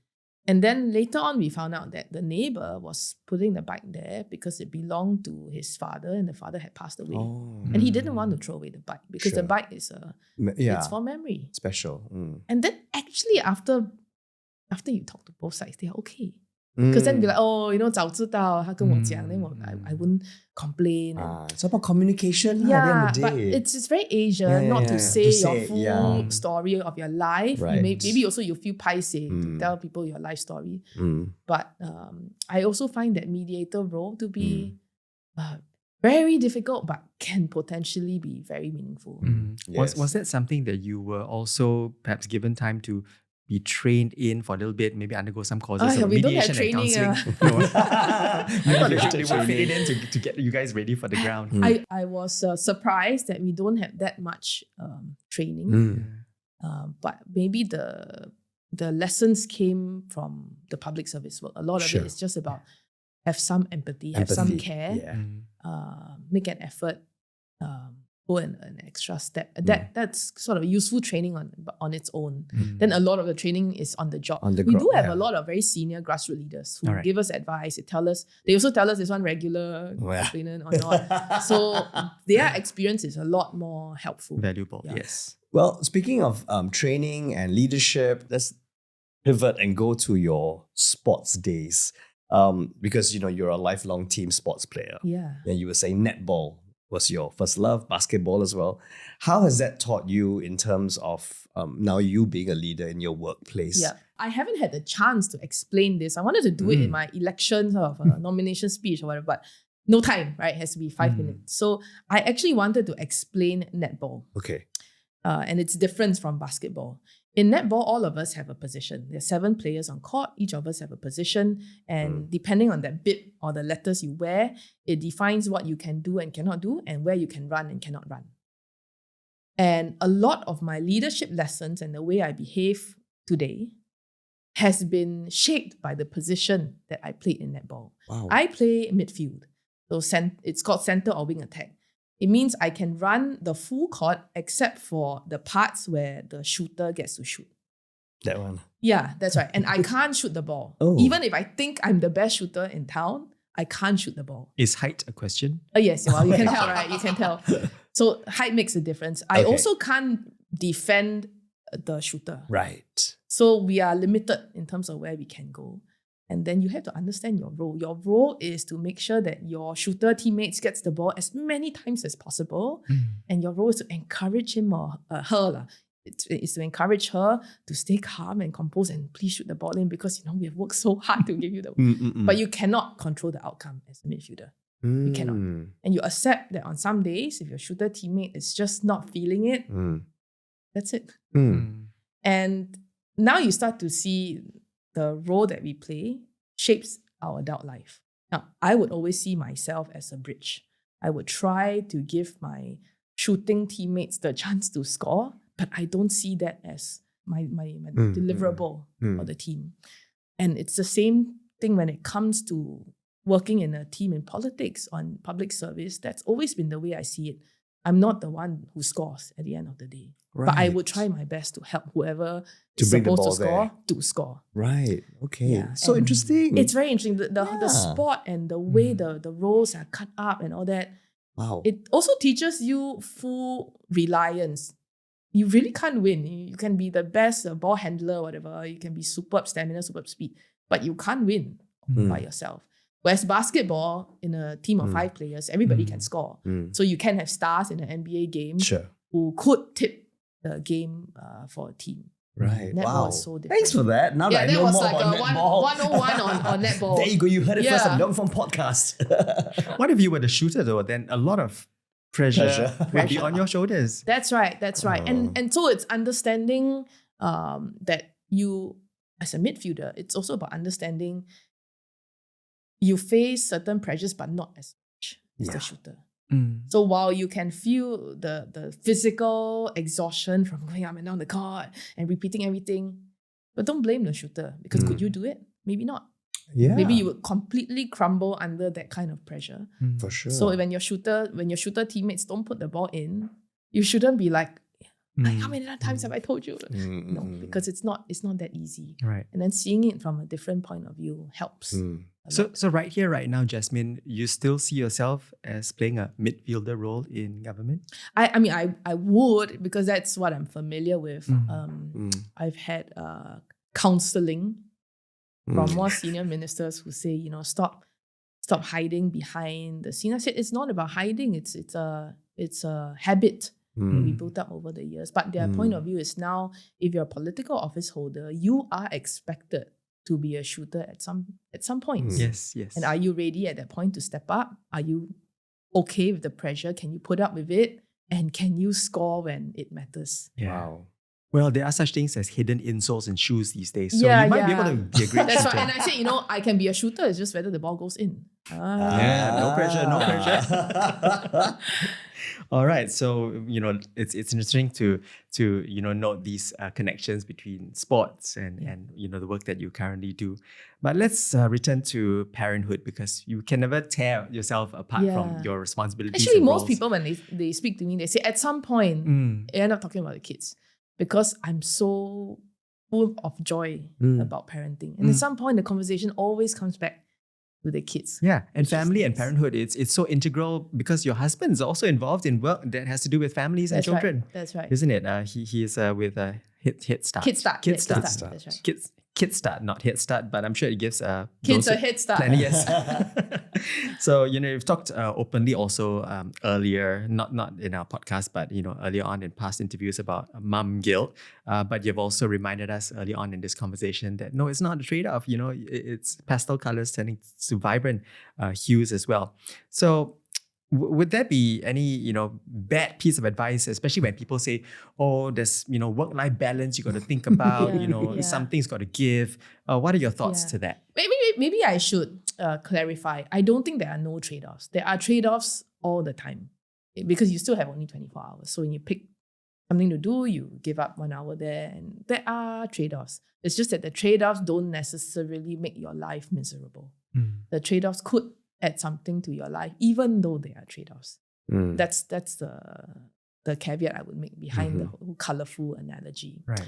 Speaker 3: And then later on, we found out that the neighbor was putting the bike there because it belonged to his father, and the father had passed away.
Speaker 1: Oh,
Speaker 3: And he didn't want to throw away the bike because the
Speaker 1: Sure.
Speaker 3: bike is
Speaker 1: yeah,
Speaker 3: it's for memory.
Speaker 1: special.
Speaker 3: And then actually after you talk to both sides, they're okay. Because then be like, oh, 早知道他跟我讲, then I wouldn't complain. And,
Speaker 1: It's about communication.
Speaker 3: yeah,
Speaker 1: at the end
Speaker 3: but
Speaker 1: of the day.
Speaker 3: it's very Asian
Speaker 1: Yeah,
Speaker 3: not
Speaker 1: yeah,
Speaker 3: to say
Speaker 1: to
Speaker 3: your
Speaker 1: say,
Speaker 3: full
Speaker 1: yeah.
Speaker 3: story of your life.
Speaker 1: Right.
Speaker 3: Maybe also you feel paiseh to tell people your life story.
Speaker 1: Mm.
Speaker 3: But I also find that mediator role to be very difficult, but can potentially be very meaningful.
Speaker 1: Yes.
Speaker 2: Was that something that you were also perhaps given time to be trained in for a little bit, maybe undergo some courses of
Speaker 3: we don't have
Speaker 2: mediation and
Speaker 3: training.
Speaker 2: counseling? No. I thought they would fit it in to get you guys ready for the ground.
Speaker 3: I was surprised that we don't have that much training. But maybe the lessons came from the public service work. A lot of
Speaker 1: Sure.
Speaker 3: it is just about have some empathy, have some care,
Speaker 1: Yeah.
Speaker 3: make an effort, go an extra step. That's sort of useful training on its own. Then a lot of the training is on the job.
Speaker 1: On the
Speaker 3: we do have
Speaker 1: yeah.
Speaker 3: a lot of very senior grassroots leaders who
Speaker 2: Alright.
Speaker 3: give us advice. They also tell us this one regular
Speaker 1: Yeah.
Speaker 3: complainant or not. So their experience is a lot more helpful.
Speaker 2: Valuable,
Speaker 3: Yeah.
Speaker 2: yes.
Speaker 1: Well, speaking of training and leadership, let's pivot and go to your sports days. Because you're a lifelong team sports player.
Speaker 3: Yeah.
Speaker 1: And you were saying netball was your first love, basketball as well. How has that taught you in terms of now you being a leader in your workplace?
Speaker 3: Yeah, I haven't had the chance to explain this. I wanted to do it in my election sort of nomination speech or whatever, but no time, right? It has to be 5 minutes. So I actually wanted to explain netball
Speaker 1: Okay.
Speaker 3: and its difference from basketball. In netball, all of us have a position. There's 7 players on court. Each of us have a position. And depending on that bib or the letters you wear, it defines what you can do and cannot do and where you can run and cannot run. And a lot of my leadership lessons and the way I behave today has been shaped by the position that I played in netball.
Speaker 1: Wow.
Speaker 3: I play midfield. So it's called center or wing attack. It means I can run the full court except for the parts where the shooter gets to shoot.
Speaker 1: That one.
Speaker 3: Yeah, that's right. And I can't shoot the ball.
Speaker 1: Oh.
Speaker 3: Even if I think I'm the best shooter in town, I can't shoot the ball.
Speaker 2: Is height a question?
Speaker 3: Yes, well, you can tell, right? You can tell. So height makes a difference. I
Speaker 1: Okay.
Speaker 3: also can't defend the shooter.
Speaker 1: Right.
Speaker 3: So we are limited in terms of where we can go. And then you have to understand your role. Your role is to make sure that your shooter teammates gets the ball as many times as possible. And your role is to encourage him or her. It's to encourage her to stay calm and composed and please shoot the ball in because we have worked so hard to give you the But you cannot control the outcome as a midfielder. You cannot. And you accept that on some days, if your shooter teammate is just not feeling it, that's it. And now you start to see the role that we play shapes our adult life. Now, I would always see myself as a bridge. I would try to give my shooting teammates the chance to score, but I don't see that as my deliverable for the team. And it's the same thing when it comes to working in a team in politics, on public service. That's always been the way I see it. I'm not the one who scores at the end of the day. But I would try my best to help whoever is
Speaker 1: bring the
Speaker 3: supposed to
Speaker 1: ball
Speaker 3: score
Speaker 1: there.
Speaker 3: to score.
Speaker 1: Right. Okay.
Speaker 3: Yeah,
Speaker 1: So
Speaker 3: and
Speaker 1: interesting.
Speaker 3: It's very interesting. The
Speaker 1: Yeah.
Speaker 3: sport and the way the roles are cut up and all that.
Speaker 1: wow.
Speaker 3: It also teaches you full reliance. You really can't win. You can be the best ball handler, whatever. You can be superb stamina, superb speed, but you can't win by yourself. Whereas basketball, in a team of 5 players, everybody can score. So you can have stars in an NBA game
Speaker 1: Sure.
Speaker 3: who could tip the game for a team.
Speaker 1: Right.
Speaker 3: Netball
Speaker 1: Wow.
Speaker 3: is so different.
Speaker 1: Thanks for that. Now
Speaker 3: Yeah,
Speaker 1: that I
Speaker 3: that
Speaker 1: know
Speaker 3: was
Speaker 1: more
Speaker 3: like
Speaker 1: about
Speaker 3: a
Speaker 1: netball.
Speaker 3: 101 on netball.
Speaker 1: There you go. You heard it first
Speaker 3: Yeah.
Speaker 1: on Leong Form podcast.
Speaker 2: What if you were the shooter though? Then a lot of pressure will be on your shoulders.
Speaker 3: That's right. That's right. And so it's understanding that you, as a midfielder, it's also about understanding you face certain pressures, but not as much as the shooter. So while you can feel the physical exhaustion from going up and down the court and repeating everything, but don't blame the shooter because could you do it? Maybe not.
Speaker 1: Yeah.
Speaker 3: Maybe you would completely crumble under that kind of pressure.
Speaker 1: For sure.
Speaker 3: So when your shooter teammates don't put the ball in, you shouldn't be like, Like, how many times have I told you? No, because it's not that easy.
Speaker 2: Right.
Speaker 3: And then seeing it from a different point of view helps.
Speaker 2: So right here, right now, Jasmin, you still see yourself as playing a midfielder role in government?
Speaker 3: I mean, I would, because that's what I'm familiar with. I've had counseling from more senior ministers who say, you know, stop hiding behind the scene. I said it's not about hiding. It's a habit we built up over the years. But their point of view is now, if you're a political office holder, you are expected to be a shooter at some points.
Speaker 2: Yes.
Speaker 3: And are you ready at that point to step up? Are you okay with the pressure? Can you put up with it? And can you score when it matters?
Speaker 2: Yeah.
Speaker 1: Wow.
Speaker 2: Well, there are such things as hidden insoles in shoes these days. So
Speaker 3: Yeah,
Speaker 2: you might be
Speaker 3: yeah.
Speaker 2: able to be a great
Speaker 3: That's
Speaker 2: shooter.
Speaker 3: why, and I said, you know, I can be a shooter. It's just whether the ball goes in.
Speaker 2: Yeah, no pressure. All right, so you know it's interesting to note these connections between sports and you know the work that you currently do. But let's return to parenthood, because you can never tear yourself apart from your responsibilities.
Speaker 3: Actually,
Speaker 2: and
Speaker 3: most
Speaker 2: roles.
Speaker 3: people when they speak to me, they say at some point they end up talking about the kids, because I'm so full of joy about parenting, and at some point the conversation always comes back to the kids.
Speaker 2: Yeah, and family and parenthood, it's so integral, because your husband's also involved in work that has to do with families and children.
Speaker 3: That's right.
Speaker 2: Isn't it? He is with Head Start.
Speaker 3: Kid Start.
Speaker 2: Kid
Speaker 3: Yeah,
Speaker 2: Start.
Speaker 3: That's right.
Speaker 2: Kid Start, not Head Start, but I'm sure it gives
Speaker 3: Kids
Speaker 2: those
Speaker 3: a head start.
Speaker 2: plenty, yes. So you know, you've talked openly also earlier, not in our podcast, but you know earlier on in past interviews about mum guilt. But you've also reminded us early on in this conversation that no, it's not a trade-off. You know, it's pastel colors turning to vibrant hues as well. So would there be any, bad piece of advice, especially when people say, oh, there's, work-life balance you got to think about, something's got to give. What are your thoughts to that?
Speaker 3: Maybe I should clarify. I don't think there are no trade-offs. There are trade-offs all the time, because you still have only 24 hours. So when you pick something to do, you give up 1 hour there, and there are trade-offs. It's just that the trade-offs don't necessarily make your life miserable. The trade-offs could add something to your life, even though they are trade-offs. That's the caveat I would make behind the whole colourful analogy.
Speaker 2: Right.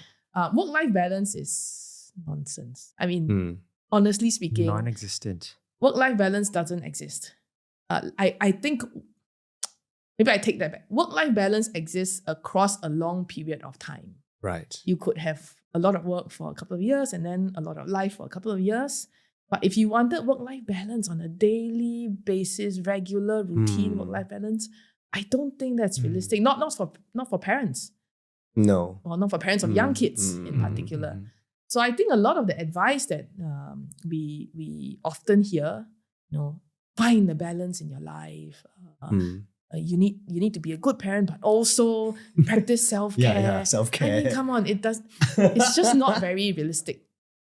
Speaker 3: Work-life balance is nonsense. I mean, honestly speaking,
Speaker 2: non-existent.
Speaker 3: Work-life balance doesn't exist. I think, maybe I take that back. Work-life balance exists across a long period of time.
Speaker 1: Right.
Speaker 3: You could have a lot of work for a couple of years and then a lot of life for a couple of years. But if you wanted work-life balance on a daily basis, regular routine work-life balance, I don't think that's realistic. Not for parents.
Speaker 1: No.
Speaker 3: Or not for parents of young kids in particular. So I think a lot of the advice that we often hear, find the balance in your life. You need to be a good parent, but also practice self-care.
Speaker 1: Yeah, self-care.
Speaker 3: I mean, come on, it's just not very realistic.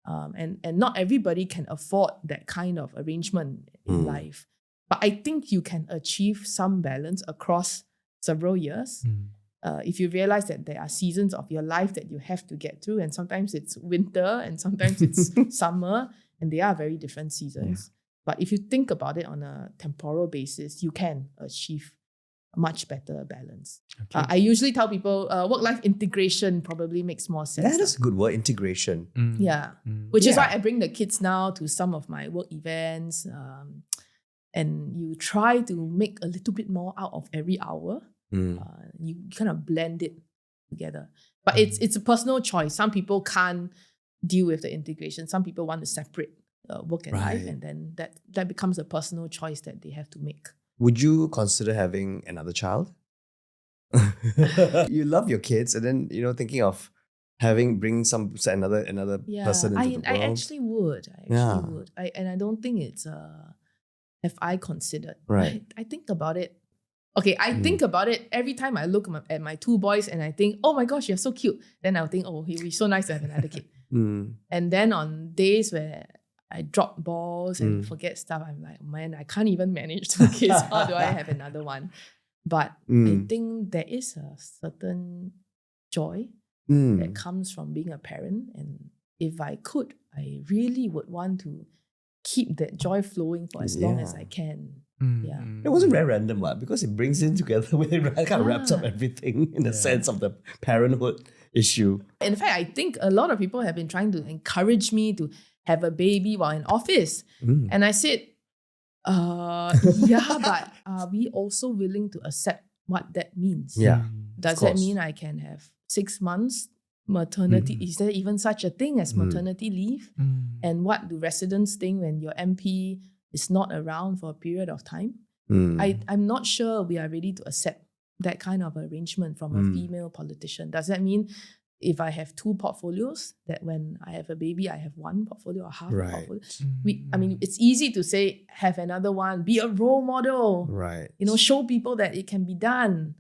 Speaker 3: And not everybody can afford that kind of arrangement in life. But I think you can achieve some balance across several years. If you realize that there are seasons of your life that you have to get through, and sometimes it's winter and sometimes it's summer, and they are very different seasons. But if you think about it on a temporal basis, you can achieve a much better balance.
Speaker 2: Okay.
Speaker 3: I usually tell people work-life integration probably makes more sense.
Speaker 1: That is a good word, integration.
Speaker 3: Yeah. Which is why I bring the kids now to some of my work events. And you try to make a little bit more out of every hour. You kind of blend it together. But it's a personal choice. Some people can't deal with the integration. Some people want to separate work and life. And then that becomes a personal choice that they have to make.
Speaker 1: Would you consider having another child? You love your kids, and then thinking of bring another person into the world.
Speaker 3: I actually would. I would. I don't think it's have I considered.
Speaker 1: Right.
Speaker 3: I think about it. Okay, I think about it every time I look at my two boys and I think, oh my gosh, you're so cute. Then I'll think, oh, it would be so nice to have another kid. And then on days where I drop balls and forget stuff, I'm like, man, I can't even manage 2 kids. How do I have another one? But I think there is a certain joy that comes from being a parent. And if I could, I really would want to keep that joy flowing for as long as I can. Yeah.
Speaker 1: It wasn't very random, because it brings in together with it kind of wraps up
Speaker 3: Ah.
Speaker 1: everything in the sense of the parenthood issue.
Speaker 3: In fact, I think a lot of people have been trying to encourage me to have a baby while in office. And I said, yeah, but are we also willing to accept what that means?
Speaker 1: Yeah.
Speaker 3: Does
Speaker 1: course.
Speaker 3: that mean I can have 6 months maternity? Is there even such a thing as maternity leave? And what do residents think when your MP is not around for a period of time? I'm not sure we are ready to accept that kind of arrangement from a female politician. Does that mean if I have 2 portfolios, that when I have a baby, I have 1 portfolio or half a portfolio? I mean, it's easy to say, have another one, be a role model.
Speaker 1: Right.
Speaker 3: Show people that it can be done.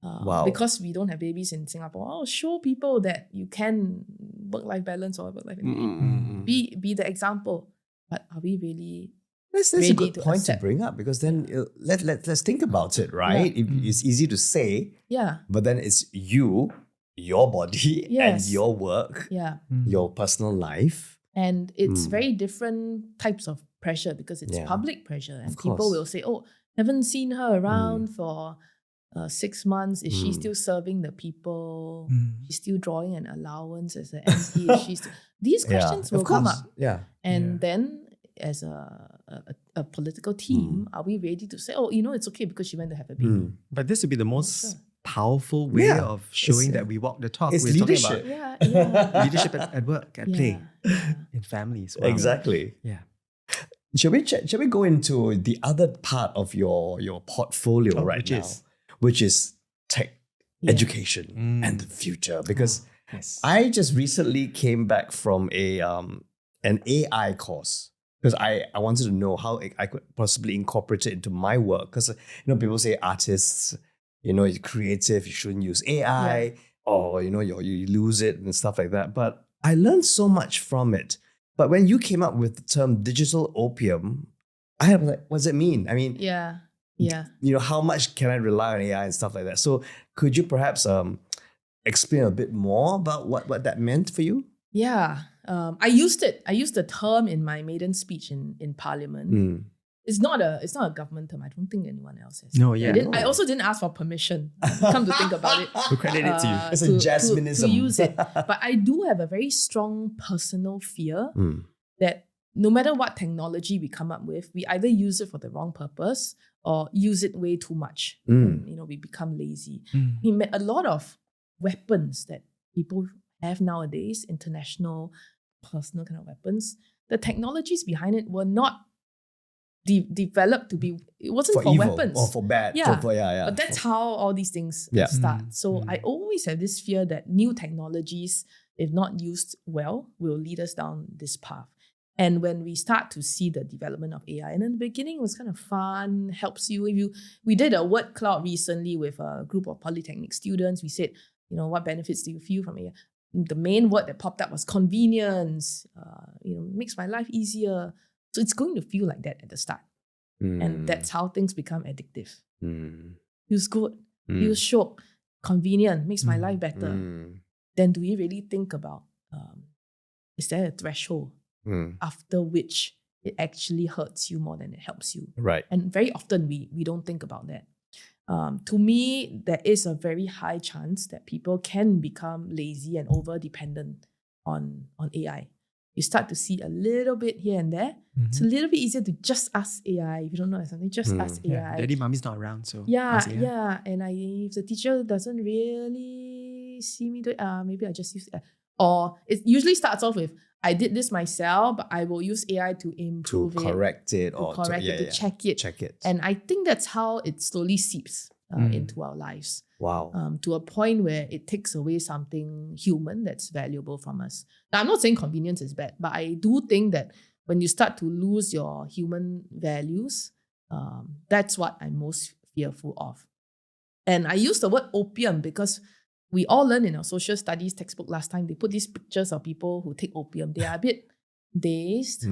Speaker 1: Wow.
Speaker 3: Because we don't have babies in Singapore, show people that you can work-life balance or work-life be the example. But are we really
Speaker 1: That's a
Speaker 3: ready
Speaker 1: good
Speaker 3: to
Speaker 1: point to
Speaker 3: accept?
Speaker 1: bring up, because then let's think about it, right? It's easy to say,
Speaker 3: Yeah,
Speaker 1: but then it's you, your body,
Speaker 3: Yes.
Speaker 1: and your work,
Speaker 3: yeah.
Speaker 1: your personal life.
Speaker 3: And it's very different types of pressure because it's
Speaker 1: Yeah.
Speaker 3: public pressure. And
Speaker 1: Of
Speaker 3: people
Speaker 1: course.
Speaker 3: will say, oh, haven't seen her around for 6 months. Is she still serving the people? She's still drawing an allowance as an MP? Is she still... These questions will
Speaker 1: of
Speaker 3: come
Speaker 1: course.
Speaker 3: up.
Speaker 1: Yeah.
Speaker 3: And then as a political team, are we ready to say, oh, it's okay because she went to have a baby?
Speaker 2: But this would be the most
Speaker 3: Sure.
Speaker 2: powerful way
Speaker 1: Yeah.
Speaker 2: of showing
Speaker 1: It's-
Speaker 2: that we walk the talk.
Speaker 1: it's
Speaker 2: We're
Speaker 1: leadership.
Speaker 2: talking
Speaker 3: Yeah, yeah.
Speaker 2: about leadership at work, at play,
Speaker 3: yeah.
Speaker 2: in families. Wow.
Speaker 1: Exactly.
Speaker 2: Yeah.
Speaker 1: Shall we go into the other part of your portfolio right
Speaker 2: which
Speaker 1: now,
Speaker 2: is?
Speaker 1: which is tech,
Speaker 3: Yeah.
Speaker 1: education, and the future? Because
Speaker 2: Yes.
Speaker 1: I just recently came back from an AI course, because I wanted to know how I could possibly incorporate it into my work. Because people say artists, you're creative, you shouldn't use AI, or you lose it and stuff like that. But I learned so much from it. But when you came up with the term digital opium, I was like, what does it mean? I mean,
Speaker 3: Yeah. Yeah.
Speaker 1: how much can I rely on AI and stuff like that? So could you perhaps explain a bit more about what that meant for you?
Speaker 3: Yeah. I used it. I used the term in my maiden speech in Parliament. It's not a government term. I don't think anyone else has.
Speaker 2: No, yeah.
Speaker 3: I also didn't ask for permission. Come to think about it.
Speaker 2: We credit it to you.
Speaker 1: It's a
Speaker 3: to
Speaker 1: Jasminism.
Speaker 3: use it. But I do have a very strong personal fear that no matter what technology we come up with, we either use it for the wrong purpose or use it way too much. And, we become lazy. We met a lot of weapons that people have nowadays, international, personal kind of weapons. The technologies behind it were not developed to be, it wasn't for
Speaker 1: evil
Speaker 3: weapons.
Speaker 1: or for bad.
Speaker 3: Yeah.
Speaker 1: Yeah.
Speaker 3: But that's how all these things
Speaker 1: Yeah.
Speaker 3: start. So I always have this fear that new technologies, if not used well, will lead us down this path. And when we start to see the development of AI, and in the beginning it was kind of fun, helps you. We did a word cloud recently with a group of polytechnic students. We said, what benefits do you feel from AI? The main word that popped up was convenience. Makes my life easier. So it's going to feel like that at the start. And that's how things become addictive. Feels good, feels shock, convenient, makes my life better. Then do we really think about, is there a threshold after which it actually hurts you more than it helps you?
Speaker 1: Right.
Speaker 3: And very often we don't think about that. To me, there is a very high chance that people can become lazy and over-dependent on AI. You start to see a little bit here and there. It's a little bit easier to just ask AI. If you don't know something, just ask AI.
Speaker 2: Yeah. Daddy, mommy's not around, so
Speaker 3: Yeah,
Speaker 2: ask AI.
Speaker 3: yeah. And if the teacher doesn't really see me do it, maybe I just use AI. Or it usually starts off with, I did this myself, but I will use AI to improve it.
Speaker 1: Correct it,
Speaker 3: To
Speaker 1: or
Speaker 3: correct it, to check it.
Speaker 1: Check it.
Speaker 3: And I think that's how it slowly seeps into our lives.
Speaker 1: Wow.
Speaker 3: To a point where it takes away something human that's valuable from us. Now, I'm not saying convenience is bad, but I do think that when you start to lose your human values, that's what I'm most fearful of. And I use the word opium because we all learned in our social studies textbook last time, they put these pictures of people who take opium. They are a bit dazed.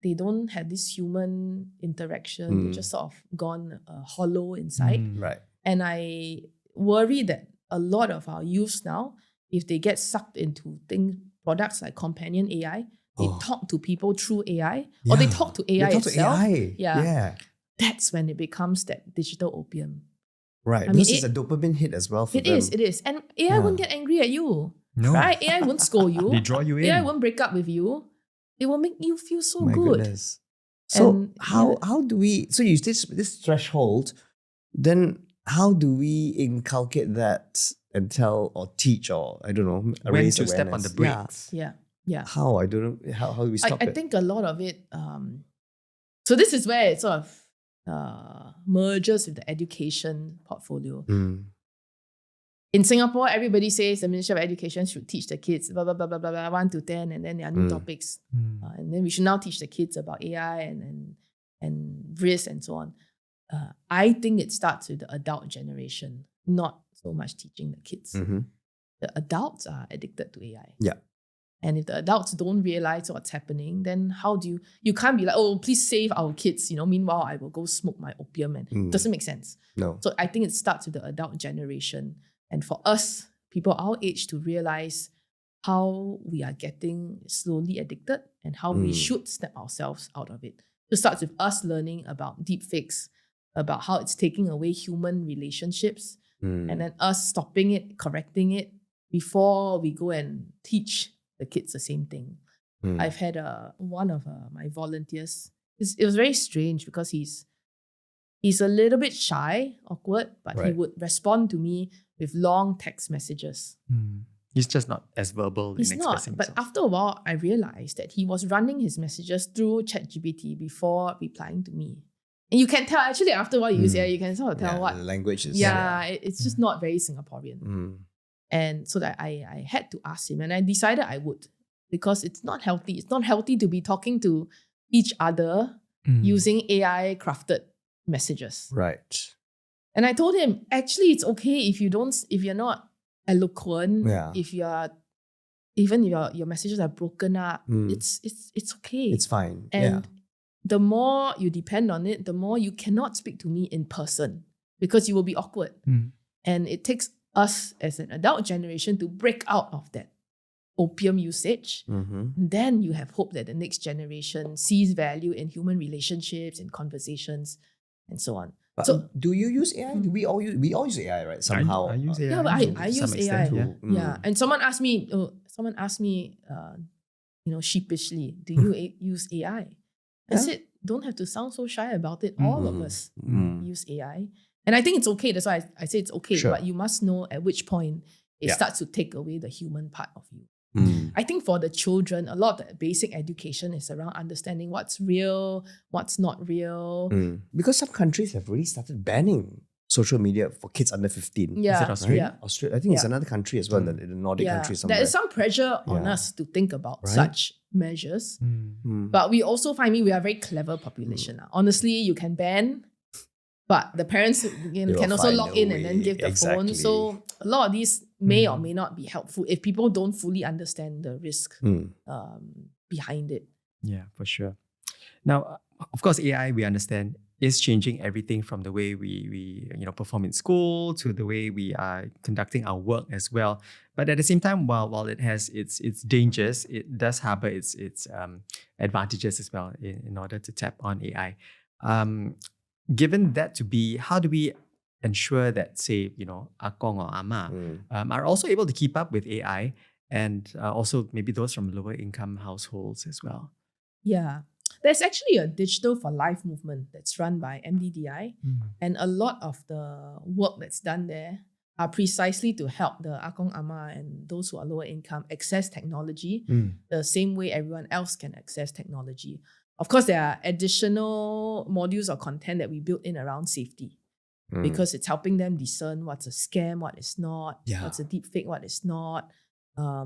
Speaker 3: They don't have this human interaction. They're just sort of gone hollow inside.
Speaker 1: Right.
Speaker 3: And I worry that a lot of our youths now, if they get sucked into products like companion AI, they talk to people through AI, or they talk to AI
Speaker 1: They talk to
Speaker 3: itself.
Speaker 1: AI.
Speaker 3: Yeah.
Speaker 1: Yeah.
Speaker 3: that's when it becomes that digital opium.
Speaker 1: Right.
Speaker 3: I mean,
Speaker 1: Because it's a dopamine hit as well for
Speaker 3: It
Speaker 1: them.
Speaker 3: is. And AI won't get angry at you.
Speaker 2: No.
Speaker 3: Right? AI won't scold you.
Speaker 2: They draw you in.
Speaker 3: AI won't break up with you. It will make you feel so
Speaker 1: My
Speaker 3: good.
Speaker 1: goodness. So
Speaker 3: And,
Speaker 1: how do we, so you this threshold, then how do we inculcate that and tell or teach or I don't know,
Speaker 2: When
Speaker 1: raise
Speaker 2: to step on the
Speaker 1: awareness?
Speaker 2: brakes.
Speaker 3: Yeah.
Speaker 1: How? I don't know. How do we stop
Speaker 3: I
Speaker 1: it?
Speaker 3: think a lot of it, so this is where it sort of merges with the education portfolio.
Speaker 1: Mm.
Speaker 3: In Singapore, everybody says the Ministry of Education should teach the kids blah, blah, blah, blah, blah, blah, 1 to 10, and then there are new topics. And then we should now teach the kids about AI and risk and so on. I think it starts with the adult generation, not so much teaching the kids.
Speaker 1: Mm-hmm.
Speaker 3: The adults are addicted to AI.
Speaker 1: Yeah.
Speaker 3: And if the adults don't realize what's happening, then how do you can't be like, oh, please save our kids, meanwhile I will go smoke my opium, and it doesn't make sense.
Speaker 1: No.
Speaker 3: So I think it starts with the adult generation. And for us, people our age, to realize how we are getting slowly addicted and how we should snap ourselves out of it. It starts with us learning about deepfakes, about how it's taking away human relationships, and then us stopping it, correcting it before we go and teach the kids the same thing. I've had one of my volunteers. It was very strange because he's a little bit shy, awkward, but he
Speaker 1: Right.
Speaker 3: would respond to me with long text messages.
Speaker 2: He's just not as verbal
Speaker 3: He's
Speaker 2: in
Speaker 3: not.
Speaker 2: expressing
Speaker 3: But
Speaker 2: himself.
Speaker 3: after a while, I realized that he was running his messages through ChatGPT before replying to me. And you can tell, actually, after a while you use AI, you can sort of tell what.
Speaker 1: the language is.
Speaker 3: It's just not very Singaporean. And so that I had to ask him, and I decided I would, because it's not healthy. It's not healthy to be talking to each other using AI crafted messages.
Speaker 1: Right.
Speaker 3: And I told him, actually, it's okay if you're not eloquent,
Speaker 1: Yeah.
Speaker 3: if even your messages are broken up, it's okay.
Speaker 1: It's fine.
Speaker 3: And the more you depend on it, the more you cannot speak to me in person because you will be awkward. And it takes us as an adult generation to break out of that opium usage. Then you have hope that the next generation sees value in human relationships and conversations and so on.
Speaker 1: But
Speaker 3: So-
Speaker 1: do you use AI? We all use AI, right? Somehow.
Speaker 2: I use AI.
Speaker 3: Yeah, but I
Speaker 2: to
Speaker 3: use
Speaker 2: some
Speaker 3: AI.
Speaker 2: extent, yeah.
Speaker 3: Yeah, and someone asked me, sheepishly, do you use AI? I said, don't have to sound so shy about it. All of us use AI. And I think it's okay. That's why I say it's okay.
Speaker 1: Sure.
Speaker 3: But you must know at which point it
Speaker 1: Yeah.
Speaker 3: starts to take away the human part of you.
Speaker 1: Mm.
Speaker 3: I think for the children, a lot of the basic education is around understanding what's real, what's not real.
Speaker 1: Because some countries have already started banning social media for kids under 15.
Speaker 3: Yeah,
Speaker 2: Is it Australia?
Speaker 3: yeah.
Speaker 1: Australia, I think it's
Speaker 3: Yeah.
Speaker 1: another country as well, in the Nordic countries somewhere.
Speaker 3: There is some pressure on
Speaker 1: Yeah.
Speaker 3: us to think about
Speaker 1: Right?
Speaker 3: such measures.
Speaker 1: Mm.
Speaker 3: But we also find we are a very clever population. Honestly, you can ban, but the parents
Speaker 1: will
Speaker 3: can also
Speaker 1: find
Speaker 3: log
Speaker 1: a
Speaker 3: in and then
Speaker 1: way.
Speaker 3: give the phone.
Speaker 1: Exactly.
Speaker 3: So a lot of these may or may not be helpful if people don't fully understand the risk behind it.
Speaker 2: Yeah, for sure. Now, of course, AI, we understand, is changing everything from the way we perform in school to the way we are conducting our work as well. But at the same time, while it has its dangers, it does harbor its advantages as well in order to tap on AI. Given that to be, how do we ensure that, say, Akong or Ama are also able to keep up with AI, and also maybe those from lower income households as well?
Speaker 3: Yeah. There's actually a Digital for Life movement that's run by MDDI. And a lot of the work that's done there are precisely to help the Akong Ama and those who are lower income access technology the same way everyone else can access technology. Of course, there are additional modules or content that we built in around safety because it's helping them discern what's a scam, what is not, what's a deep fake, what is not.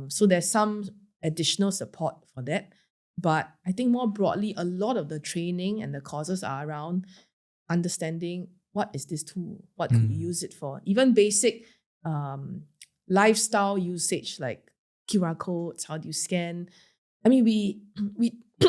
Speaker 3: So there's some additional support for that. But I think more broadly, a lot of the training and the courses are around understanding what is this tool, what could you use it for. Even basic lifestyle usage like QR codes, how do you scan. I mean, we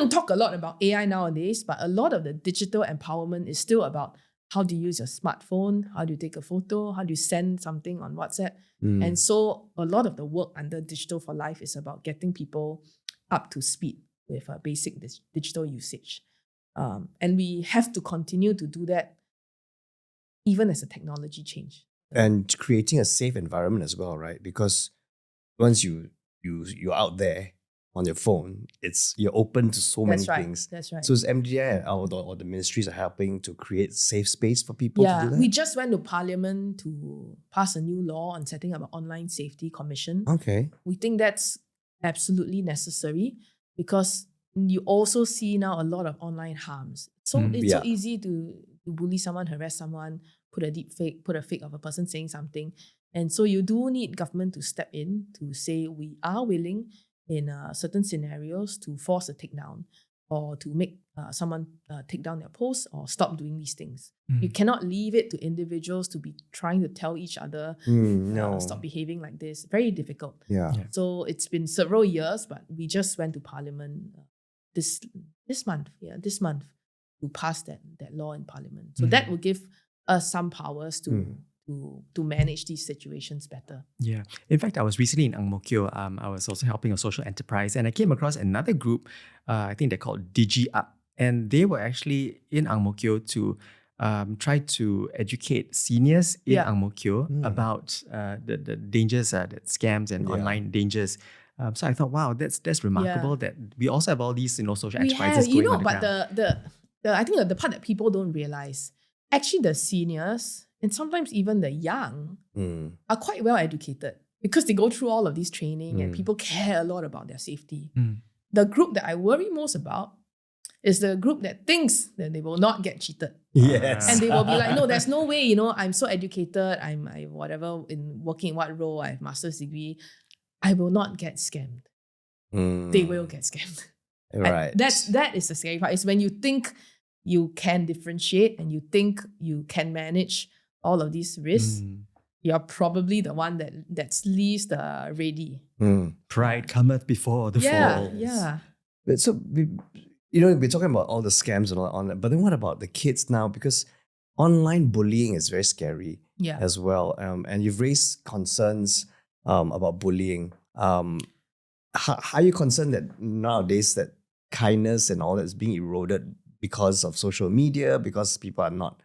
Speaker 3: talk a lot about AI nowadays, but a lot of the digital empowerment is still about how do you use your smartphone, how do you take a photo, how do you send something on WhatsApp. And so a lot of the work under Digital for Life is about getting people up to speed with basic digital usage. And we have to continue to do that even as a technology change.
Speaker 1: And creating a safe environment as well, right? Because once you're out there on your phone, you're open to so many
Speaker 3: That's right.
Speaker 1: things.
Speaker 3: That's right.
Speaker 1: So is MDI or the ministries are helping to create safe space for people to do that?
Speaker 3: We just went to Parliament to pass a new law on setting up an online safety commission.
Speaker 1: Okay.
Speaker 3: We think that's absolutely necessary because you also see now a lot of online harms. So it's so easy to bully someone, harass someone, put a deep fake, put a fake of a person saying something. And so you do need government to step in to say we are willing in certain scenarios to force a takedown or to make someone take down their post or stop doing these things. You cannot leave it to individuals to be trying to tell each other, stop behaving like this. Very difficult.
Speaker 1: Yeah.
Speaker 3: So it's been several years, but we just went to Parliament this month to pass that law in Parliament. So that will give us some powers to manage these situations better.
Speaker 2: Yeah. In fact, I was recently in Ang Mo Kio. I was also helping a social enterprise and I came across another group, I think they're called DigiUp. And they were actually in Ang Mo Kio to try to educate seniors in Ang Mo Kio about the dangers, that scams and online dangers. So I thought, wow, that's remarkable that we also have all these social enterprises going on the
Speaker 3: but
Speaker 2: ground.
Speaker 3: I think the part that people don't realize, actually the seniors and sometimes even the young are quite well educated because they go through all of this training and people care a lot about their safety. The group that I worry most about is the group that thinks that they will not get cheated.
Speaker 1: Yes.
Speaker 3: And they will be like, no, there's no way, I'm so educated, I'm whatever, working in what role, I have master's degree, I will not get scammed. They will get scammed.
Speaker 1: Right.
Speaker 3: That is the scary part. It's when you think you can differentiate and you think you can manage all of these risks, you're probably the one that's least ready.
Speaker 2: Pride cometh before the fall.
Speaker 3: Yeah.
Speaker 1: But so, we're talking about all the scams and all online, but then what about the kids now? Because online bullying is very scary as well. And you've raised concerns about bullying. How are you concerned that nowadays that kindness and all that is being eroded because of social media, because people are not,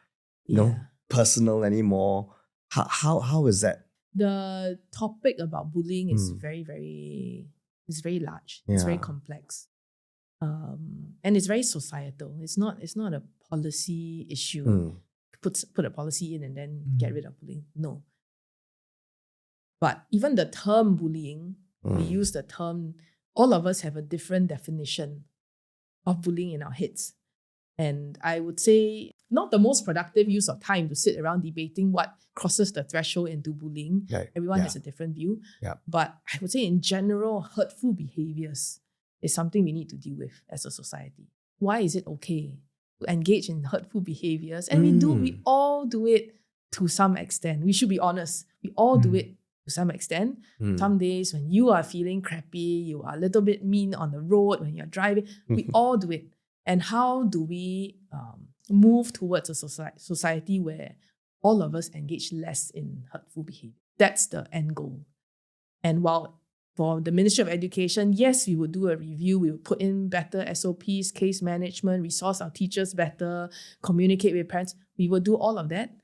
Speaker 1: personal anymore? How is that?
Speaker 3: The topic about bullying is very, very large. It's very complex. And it's very societal. It's not a policy issue. Put a policy in and then get rid of bullying. No. But even the term bullying, we use the term, all of us have a different definition of bullying in our heads. And I would say not the most productive use of time to sit around debating what crosses the threshold into bullying. Everyone has a different view. But I would say in general, hurtful behaviors is something we need to deal with as a society. Why is it okay to engage in hurtful behaviors? And we all do it to some extent. We should be honest. We all do it to some extent. Some days when you are feeling crappy, you are a little bit mean on the road when you're driving, we all do it. And how do we move towards a society where all of us engage less in hurtful behavior? That's the end goal. And while for the Ministry of Education, yes, we would do a review, we would put in better SOPs, case management, resource our teachers better, communicate with parents, we will do all of that.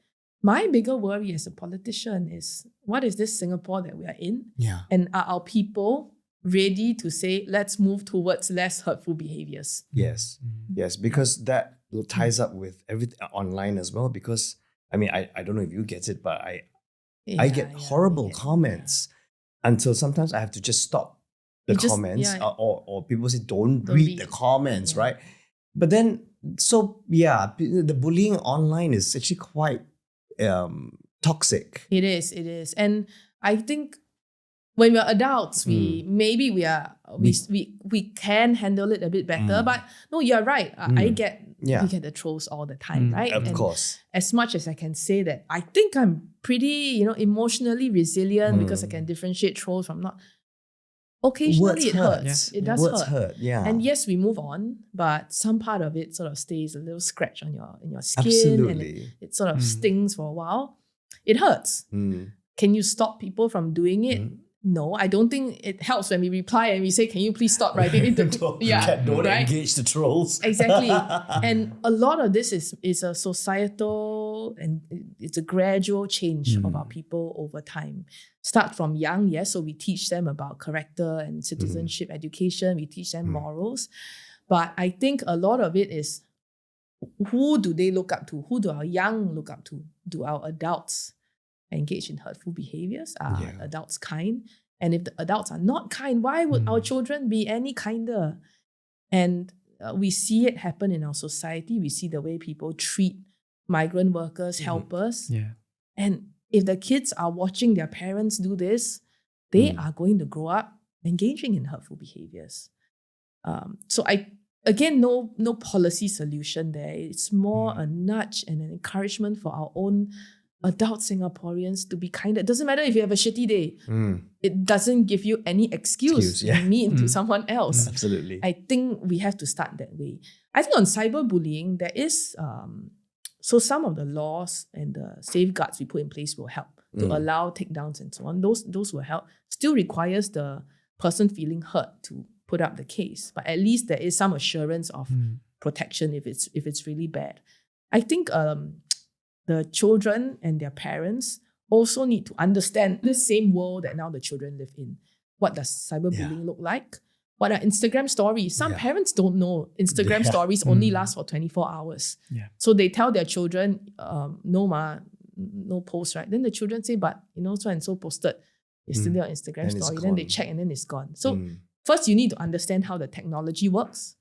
Speaker 3: My bigger worry as a politician is, what is this Singapore that we are in? And are our people ready to say, let's move towards less hurtful behaviors?
Speaker 1: Yes, because that ties up with everything online as well. Because I mean, I don't know if you get it, but I get horrible comments until sometimes I have to just stop the comments, or people say don't read the comments, right? But then, the bullying online is actually quite toxic.
Speaker 3: It is, and I think when we're adults, we can handle it a bit better. But no, you're right. We get the trolls all the time, right?
Speaker 1: Of course.
Speaker 3: As much as I can say that I think I'm pretty, emotionally resilient because I can differentiate trolls from not. Occasionally it hurts. It does hurt. And yes, we move on, but some part of it sort of stays a little scratch on your skin.
Speaker 1: Absolutely.
Speaker 3: And it sort of stings for a while. It hurts. Can you stop people from doing it? No, I don't think it helps when we reply and we say, can you please stop writing?
Speaker 1: Don't engage the trolls.
Speaker 3: Exactly. And a lot of this is a societal and it's a gradual change of our people over time. Start from young, yes, so we teach them about character and citizenship education, we teach them morals. But I think a lot of it is, who do they look up to? Who do our young look up to? Do our adults engage in hurtful behaviors? Are adults kind? And if the adults are not kind, why would our children be any kinder? And we see it happen in our society. We see the way people treat migrant workers, helpers.
Speaker 2: Yeah.
Speaker 3: And if the kids are watching their parents do this, they are going to grow up engaging in hurtful behaviors. So again, no policy solution there. It's more a nudge and an encouragement for our own adult Singaporeans to be kinder. It doesn't matter if you have a shitty day. It doesn't give you any excuse to be mean to someone else.
Speaker 1: Absolutely.
Speaker 3: I think we have to start that way. I think on cyberbullying, there is, so some of the laws and the safeguards we put in place will help to allow takedowns and so on. Those will help. Still requires the person feeling hurt to put up the case, but at least there is some assurance of protection if it's really bad. I think the children and their parents also need to understand the same world that now the children live in. What does cyberbullying look like? What are Instagram stories? Some parents don't know Instagram stories only last for 24 hours.
Speaker 2: Yeah.
Speaker 3: So they tell their children, no post, right? Then the children say, but so and so posted yesterday on Instagram story. Then they check and then it's gone. So first you need to understand how the technology works.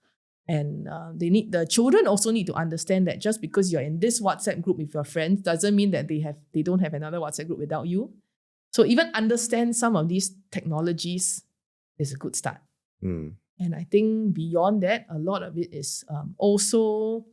Speaker 3: And the children also need to understand that just because you're in this WhatsApp group with your friends doesn't mean that they don't have another WhatsApp group without you. So even understand some of these technologies is a good start. And I think beyond that, a lot of it is also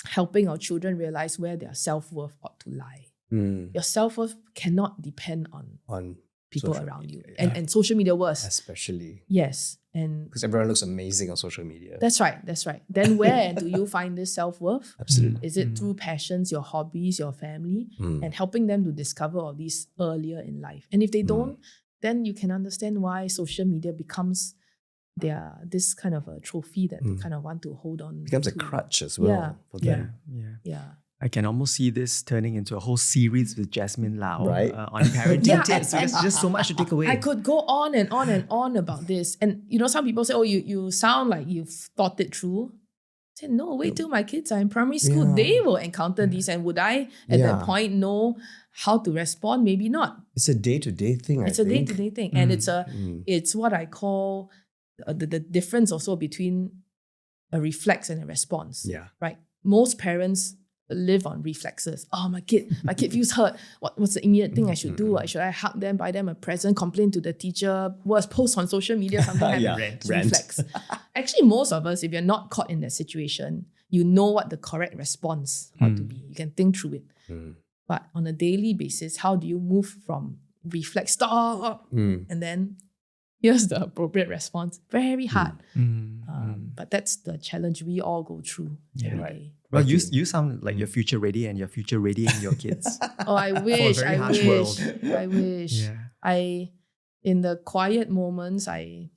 Speaker 3: helping our children realize where their self-worth ought to lie. Your self-worth cannot depend on people around you. And social media worse.
Speaker 1: Especially.
Speaker 3: Yes. And
Speaker 1: because everyone looks amazing on social media.
Speaker 3: That's right. Then where do you find this self-worth?
Speaker 1: Absolutely.
Speaker 3: Is it through passions, your hobbies, your family, and helping them to discover all these earlier in life? And if they don't, then you can understand why social media becomes this kind of a trophy that they kind of want to hold on.
Speaker 1: Becomes a crutch as well for them.
Speaker 3: Yeah.
Speaker 2: I can almost see this turning into a whole series with Jasmin Lau on parenting tips.
Speaker 3: And
Speaker 2: There's just so much to take away.
Speaker 3: I could go on and on and on about this. And some people say, oh, you sound like you've thought it through. I said, no, wait till my kids are in primary school. They will encounter these. And would I at that point know how to respond? Maybe not.
Speaker 1: It's a day-to-day thing,
Speaker 3: It's a day-to-day thing. And it's what I call the difference also between a reflex and a response.
Speaker 1: Yeah.
Speaker 3: Right? Most parents live on reflexes. Oh, my kid feels hurt. What's the immediate thing I should do? Should I hug them, buy them a present, complain to the teacher, worse, post on social media, something like that? Reflex. Actually, most of us, if you're not caught in that situation, you know what the correct response ought to be. You can think through it. But on a daily basis, how do you move from reflex, stop, and then here's the appropriate response? Very hard. But that's the challenge we all go through every day.
Speaker 2: Well, you sound like you're future ready and you're future readying your kids.
Speaker 3: Oh, I wish.
Speaker 2: For a very harsh world.
Speaker 3: I wish.
Speaker 2: Yeah.
Speaker 3: In the quiet moments, I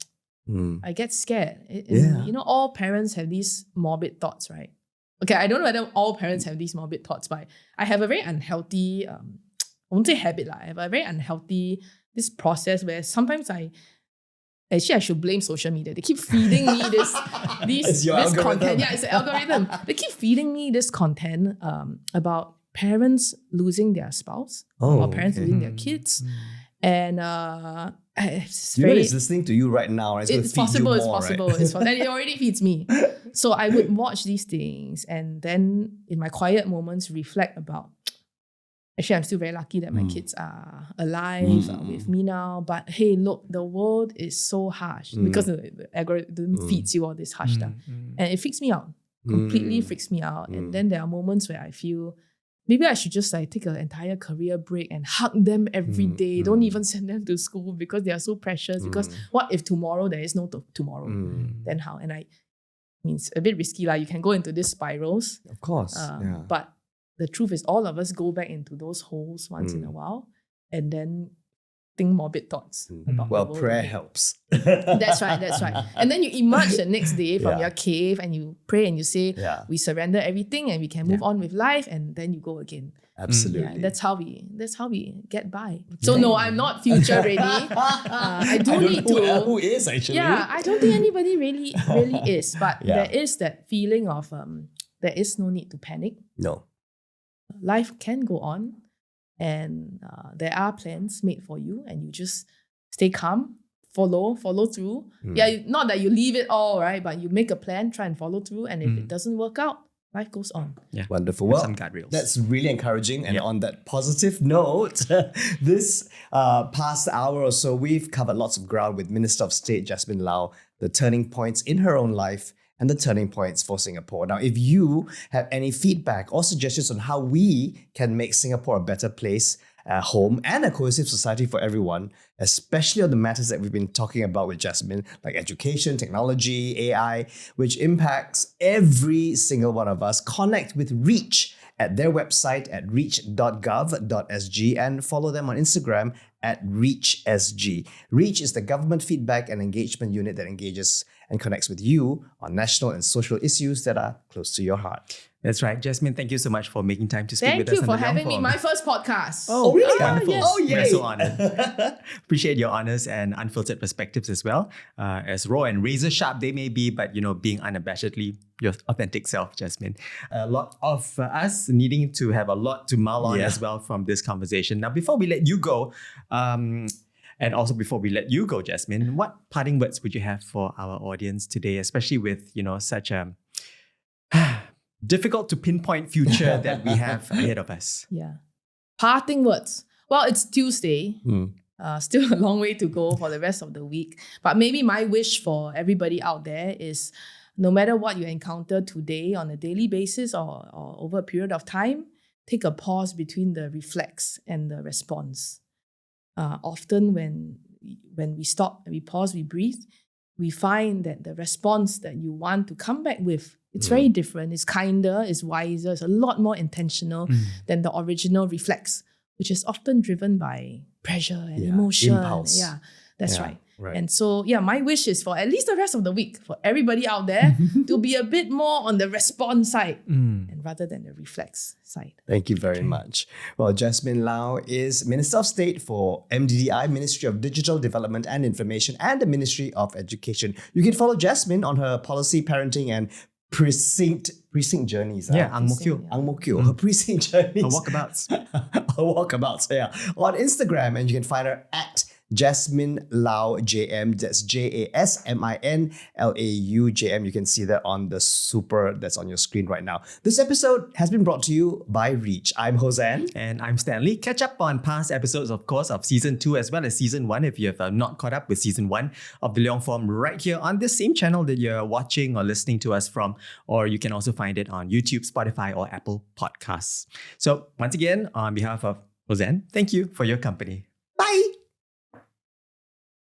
Speaker 3: get scared. All parents have these morbid thoughts, right? Okay, I don't know whether all parents have these morbid thoughts, but I have a very unhealthy, I won't say habit, I have a very unhealthy, this process where sometimes I should blame social media. They keep feeding me this content. Yeah, it's an algorithm. They keep feeding me this content about parents losing their spouse or parents losing their kids. And it's
Speaker 1: listening to you right now.
Speaker 3: It's possible. And it already feeds me. So I would watch these things and then in my quiet moments reflect about, actually, I'm still very lucky that my kids are alive with me now. But hey, look, the world is so harsh because the algorithm feeds you all this harsh stuff. And it freaks me out. Completely freaks me out. And then there are moments where I feel maybe I should just take an entire career break and hug them every day. Don't even send them to school because they are so precious. Because what if tomorrow there is no tomorrow? Then how? And it's a bit risky. You can go into these spirals.
Speaker 1: Of course.
Speaker 3: But the truth is all of us go back into those holes once in a while. And then think morbid thoughts about
Speaker 1: Well,
Speaker 3: the world
Speaker 1: prayer
Speaker 3: ahead.
Speaker 1: helps.
Speaker 3: That's right, that's right. And then you emerge the next day from
Speaker 1: Yeah.
Speaker 3: your cave and you pray and you say,
Speaker 1: Yeah.
Speaker 3: we surrender everything and we can move on with life, and then you go again.
Speaker 1: Absolutely.
Speaker 3: Yeah, that's how we get by. So no, I'm not future ready. I do need to.
Speaker 1: Who is actually?
Speaker 3: Yeah, I don't think anybody really is. But
Speaker 1: Yeah.
Speaker 3: there is that feeling of there is no need to panic.
Speaker 1: No.
Speaker 3: Life can go on, and there are plans made for you, and you just stay calm, follow through. Yeah, not that you leave it all, right? But you make a plan, try and follow through, and if it doesn't work out, life goes on.
Speaker 2: Yeah.
Speaker 1: Wonderful.
Speaker 2: Have
Speaker 1: Well,
Speaker 2: some guardrails.
Speaker 1: that's really encouraging. And on that positive note, this past hour or so, we've covered lots of ground with Minister of State Jasmin Lau, the turning points in her own life and the turning points for Singapore. Now, if you have any feedback or suggestions on how we can make Singapore a better place, a home and a cohesive society for everyone, especially on the matters that we've been talking about with Jasmin, like education, technology, AI, which impacts every single one of us, connect with Reach at their website at reach.gov.sg and follow them on Instagram at ReachSG. Reach is the government feedback and engagement unit that engages and connects with you on national and social issues that are close to your heart.
Speaker 2: That's right. Jasmin, thank you so much for making time to speak
Speaker 3: Thank
Speaker 2: with us.
Speaker 3: you
Speaker 2: on
Speaker 3: for
Speaker 2: the Leong
Speaker 3: having me.
Speaker 2: Form.
Speaker 3: My first podcast.
Speaker 1: Oh, really?
Speaker 2: Wonderful.
Speaker 3: yes.
Speaker 1: Oh,
Speaker 2: We're
Speaker 1: yay.
Speaker 2: so honored. Appreciate your honest and unfiltered perspectives as well. As raw and razor sharp they may be, but being unabashedly your authentic self, Jasmin. A lot of us needing to have a lot to mull on as well from this conversation. Now, before we let you go, and also before we let you go, Jasmin, what parting words would you have for our audience today, especially with such a difficult to pinpoint future that we have ahead of us?
Speaker 3: Yeah. Parting words. Well, it's Tuesday. Still a long way to go for the rest of the week. But maybe my wish for everybody out there is no matter what you encounter today on a daily basis or over a period of time, take a pause between the reflex and the response. Often when we stop and we pause, we breathe, we find that the response that you want to come back with, it's very different. It's kinder, it's wiser, it's a lot more intentional than the original reflex, which is often driven by pressure and emotion.
Speaker 1: Impulse.
Speaker 3: Yeah, that's right.
Speaker 1: Right.
Speaker 3: And so, my wish is for at least the rest of the week, for everybody out there to be a bit more on the response side and rather than the reflex side.
Speaker 1: Thank you very much. Well, Jasmin Lau is Minister of State for MDDI, Ministry of Digital Development and Information, and the Ministry of Education. You can follow Jasmin on her policy, parenting, and precinct journeys.
Speaker 2: Ang Mo Kio.
Speaker 1: Ang Mo Kio, her precinct journeys.
Speaker 2: Her walkabouts.
Speaker 1: Her walkabouts, on Instagram, and you can find her at Jasmin Lau JM. That's JasminLaujm. You can see that on the super that's on your screen right now. This episode has been brought to you by Reach. I'm Hosean.
Speaker 2: And I'm Stanley. Catch up on past episodes, of course, of Season 2 as well as Season 1 if you have not caught up with Season 1 of the Leong Form right here on this same channel that you're watching or listening to us from. Or you can also find it on YouTube, Spotify, or Apple Podcasts. So once again, on behalf of Hosean, thank you for your company.
Speaker 1: Bye.